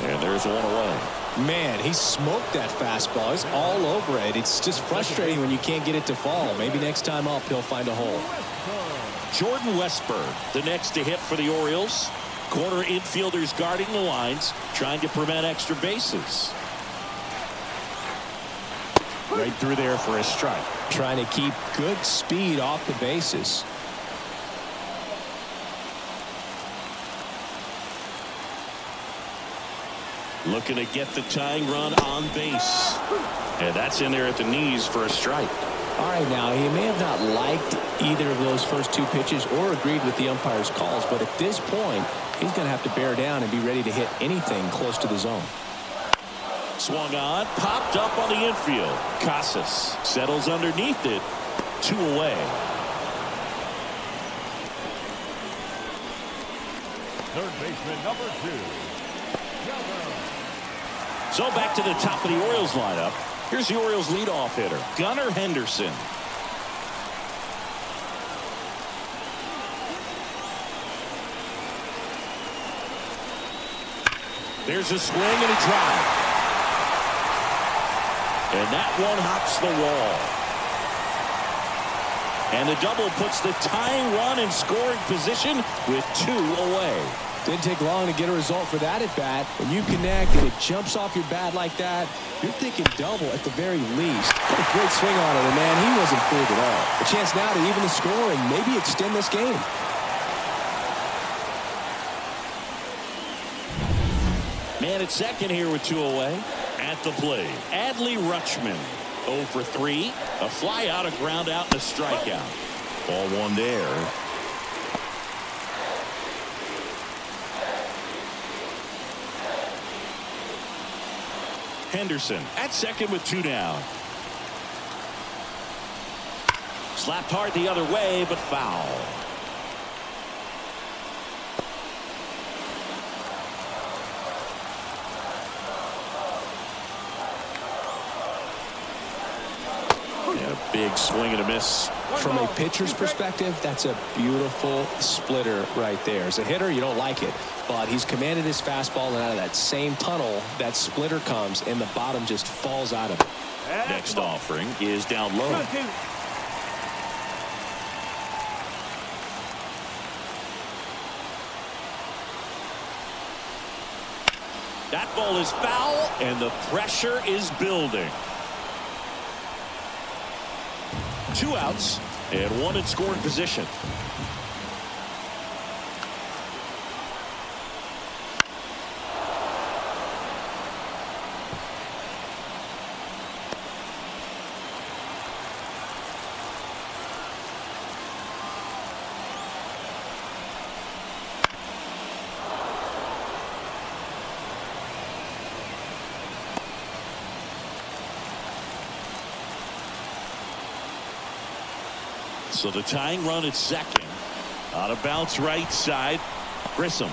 And there's one away. Man, he smoked that fastball. It's all over it. It's just frustrating when you can't get it to fall. Maybe next time up he'll find a hole. Jordan Westburg, the next to hit for the Orioles. Corner infielders guarding the lines, trying to prevent extra bases. Right through there for a strike. Trying to keep good speed off the bases. Looking to get the tying run on base. And that's in there at the knees for a strike. All right, now, he may have not liked either of those first 2 pitches or agreed with the umpire's calls, but at this point, he's going to have to bear down and be ready to hit anything close to the zone. Swung on, popped up on the infield. Casas settles underneath it. 2 away. Third baseman, number 2. So back to the top of the Orioles lineup. Here's the Orioles leadoff hitter, Gunnar Henderson. There's a swing and a drive. And that one hops the wall. And the double puts the tying run in scoring position with 2 away. Didn't take long to get a result for that at bat. When you connect and it jumps off your bat like that, you're thinking double at the very least. What a great swing on it, and man, he wasn't fooled at all. A chance now to even the score and maybe extend this game. Man at second here with 2 away. At the plate, Adley Rutschman. 0 for 3. A fly out, a ground out, and a strikeout. Ball 1 there. Henderson at second with 2 down. Slapped hard the other way, but foul. And a big swing and a miss. From a pitcher's perspective, that's a beautiful splitter right there. As a hitter, you don't like it, but he's commanded his fastball, and out of that same tunnel, that splitter comes, and the bottom just falls out of it. Next offering is down low. That ball is foul, and the pressure is building. 2 outs and 1 in scoring position. So the tying run at second. On a bounce right side. Grissom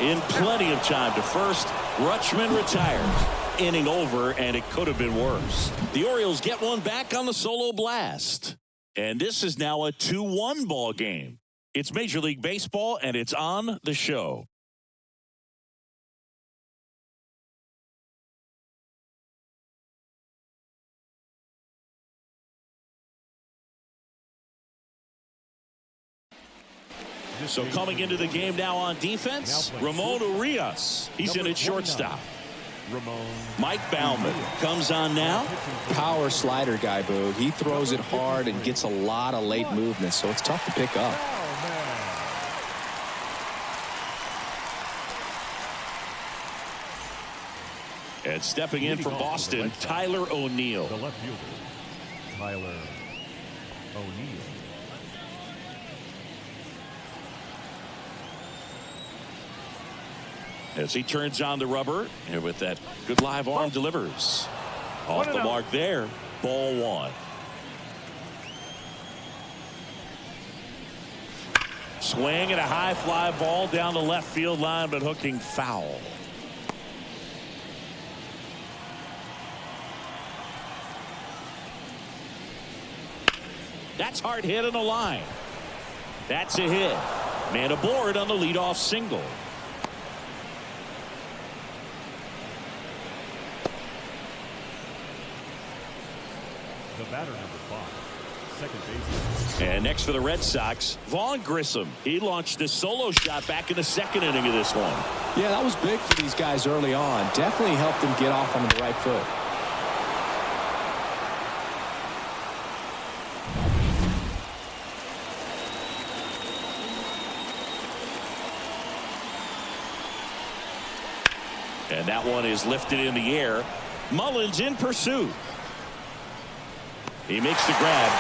in plenty of time to first. Rutschman retires. Inning over, and it could have been worse. The Orioles get one back on the solo blast. And this is now a 2-1 ball game. It's Major League Baseball, and it's on the show. So coming into the game now on defense, Ramon Urias. He's in at shortstop. Mike Baumann comes on now. Power slider guy, Boo. He throws it hard and gets a lot of late movement, so it's tough to pick up. And stepping in for Boston, Tyler O'Neill. The left fielder, Tyler O'Neill. As he turns on the rubber, and with that good live arm delivers. Off the mark there, ball 1. Swing and a high fly ball down the left field line, but hooking foul. That's hard hit in the line. That's a hit. Man aboard on the leadoff single. The batter number 5, second baseman. And next for the Red Sox, Vaughn Grissom. He launched a solo shot back in the second inning of this one. Yeah, that was big for these guys early on. Definitely helped them get off on the right foot. And that one is lifted in the air. Mullins in pursuit. He makes the grab.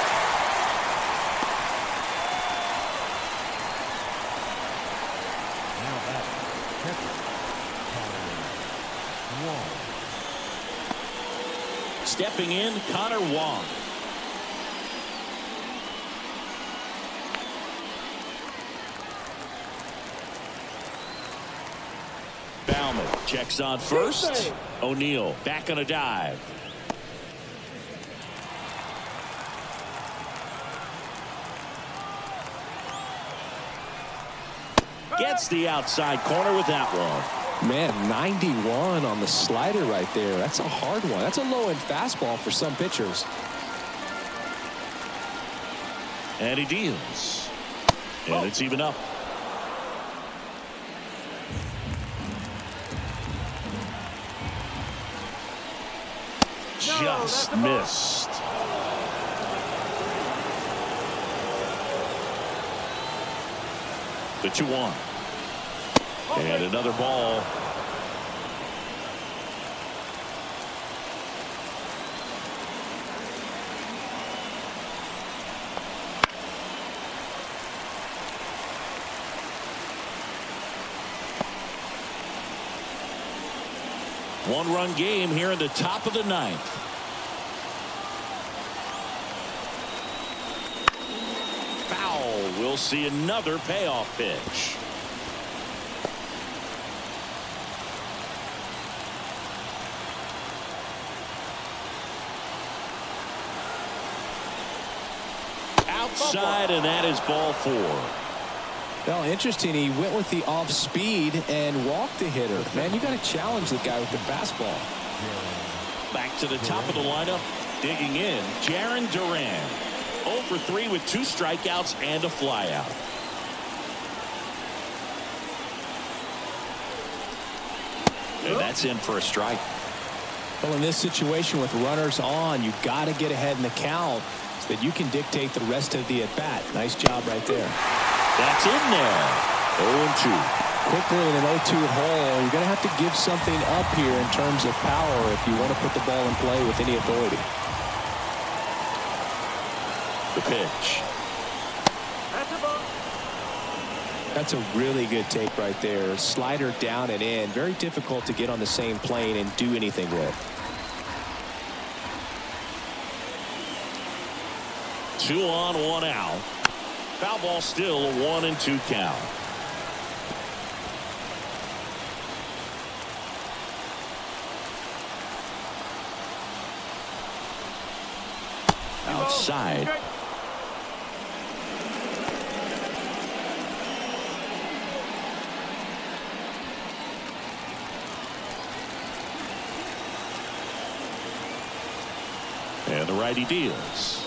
Now at catcher, Wong. Stepping in, Connor Wong. Baumann checks on first. O'Neill back on a dive. Gets the outside corner with that one. Man, 91 on the slider right there. That's a hard one. That's a low-end fastball for some pitchers. And he deals. And it's even up. Just missed. The 2-1. And another ball. One-run game here in the top of the ninth. Foul. We'll see another payoff pitch. Outside, and that is ball 4. Well, interesting. He went with the off speed and walked the hitter. Man, you got to challenge the guy with the fastball. Back to the top of the lineup, digging in, Jarren Duran. 0 for 3 with 2 strikeouts and a flyout. And that's in for a strike. Well, in this situation with runners on, you got to get ahead in the count so that you can dictate the rest of the at-bat. Nice job right there. That's in there. 0-2. Quickly in an 0-2 hole, you're going to have to give something up here in terms of power if you want to put the ball in play with any authority. The pitch. That's a really good take right there. Slider down and in. Very difficult to get on the same plane and do anything with. 2 on, 1 out. Foul ball, still a 1-2 count. Outside. And the righty deals.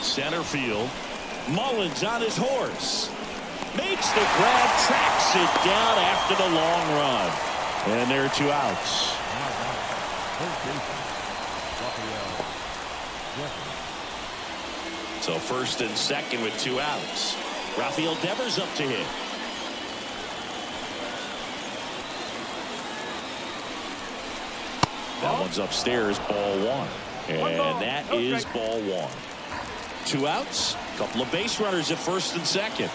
Center field. Mullins on his horse. Makes the grab, tracks it down after the long run. And there are 2 outs. So first and second with 2 outs. Rafael Devers up to hit. That one's upstairs, ball 1. And that is ball 1. 2 outs, a couple of base runners at first and second.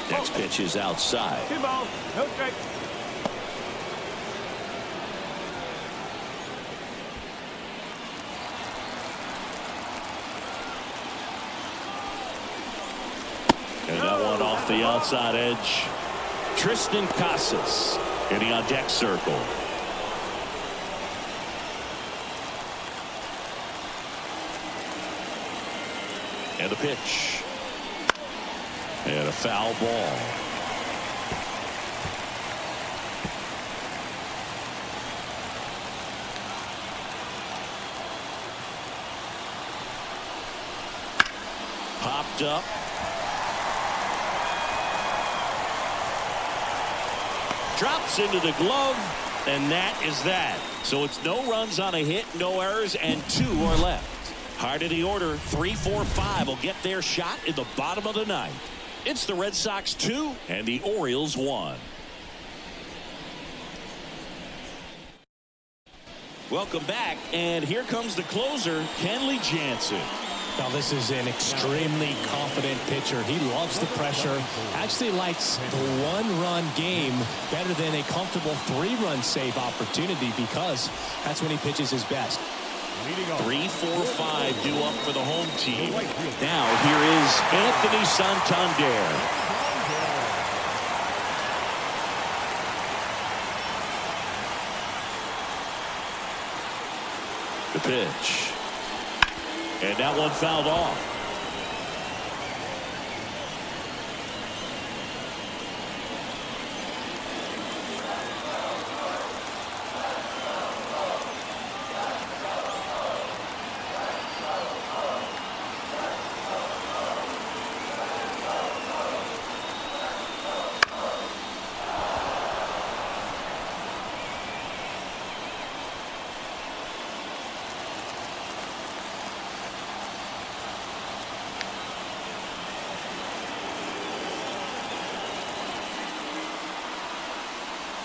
Next pitch is outside. 2 balls, no strike. And that one off the outside edge. Tristan Casas getting on deck circle. And the pitch. And a foul ball. Popped up. Drops into the glove, and that is that. So it's no runs on a hit, no errors, and 2 are left. Hard of the order, 3, 4, 5 will get their shot in the bottom of the ninth. It's the Red Sox 2 and the Orioles 1. Welcome back, and here comes the closer, Kenley Jansen. Now, this is an extremely confident pitcher. He loves the pressure. Actually likes the 1-run game better than a comfortable 3-run save opportunity because that's when he pitches his best. 3, 4, 5 due up for the home team. Now here is Anthony Santander. The pitch. And that one fouled off.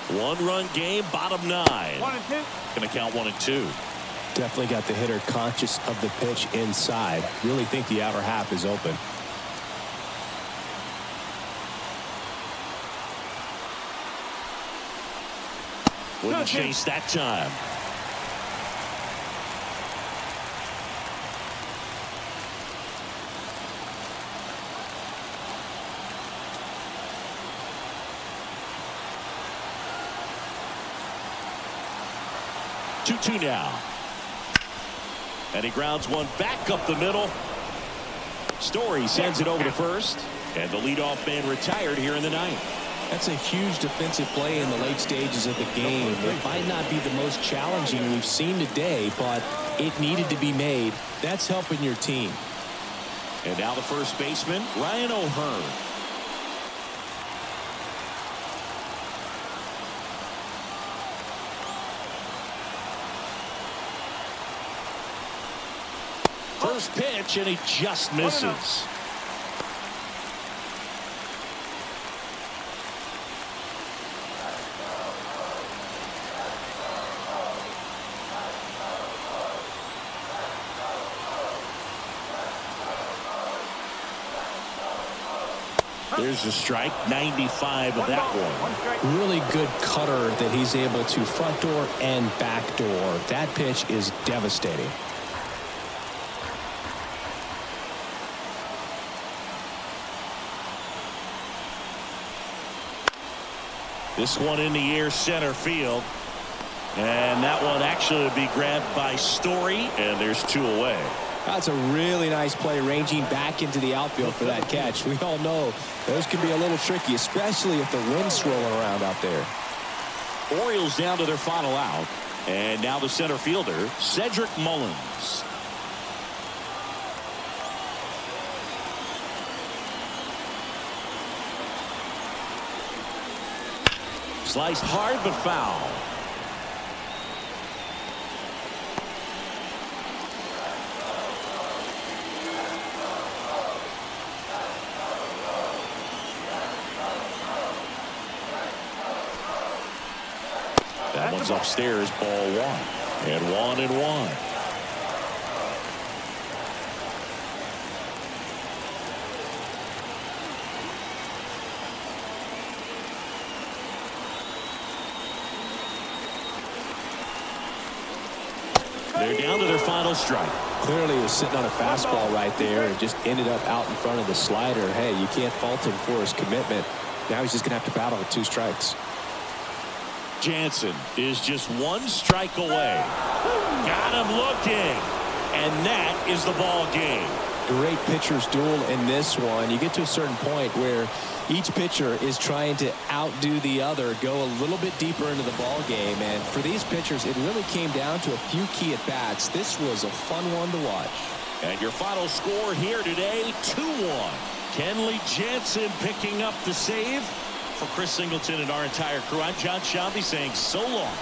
One-run game, bottom 9. 1 and 2. Going to count 1 and 2. Definitely got the hitter conscious of the pitch inside. Really think the outer half is open. Wouldn't chase that time. Two now. And he grounds one back up the middle. Story sends it over to first. And the leadoff man retired here in the 9th. That's a huge defensive play in the late stages of the game. It might not be the most challenging we've seen today, but it needed to be made. That's helping your team. And now the first baseman, Ryan O'Hearn. First pitch, and he just misses. There's a strike, 95 of that one. Really good cutter that he's able to front door and back door. That pitch is devastating. This one in the air, center field. And that one actually would be grabbed by Story, and there's 2 away. That's a really nice play, ranging back into the outfield for that catch. We all know those can be a little tricky, especially if the wind's swirling around out there. Orioles down to their final out. And now the center fielder, Cedric Mullins. Sliced hard but foul. That one's upstairs, ball 1. And 1-1. They're down to their final strike. Clearly he was sitting on a fastball right there and just ended up out in front of the slider. Hey, you can't fault him for his commitment. Now he's just going to have to battle with 2 strikes. Jansen is just 1 strike away. Got him looking. And that is the ball game. Great pitcher's duel in this one. You get to a certain point where each pitcher is trying to outdo the other, go a little bit deeper into the ball game. And for these pitchers, it really came down to a few key at-bats. This was a fun one to watch. And your final score here today, 2-1. Kenley Jansen picking up the save. For Chris Singleton and our entire crew, I'm John Shambi saying so long.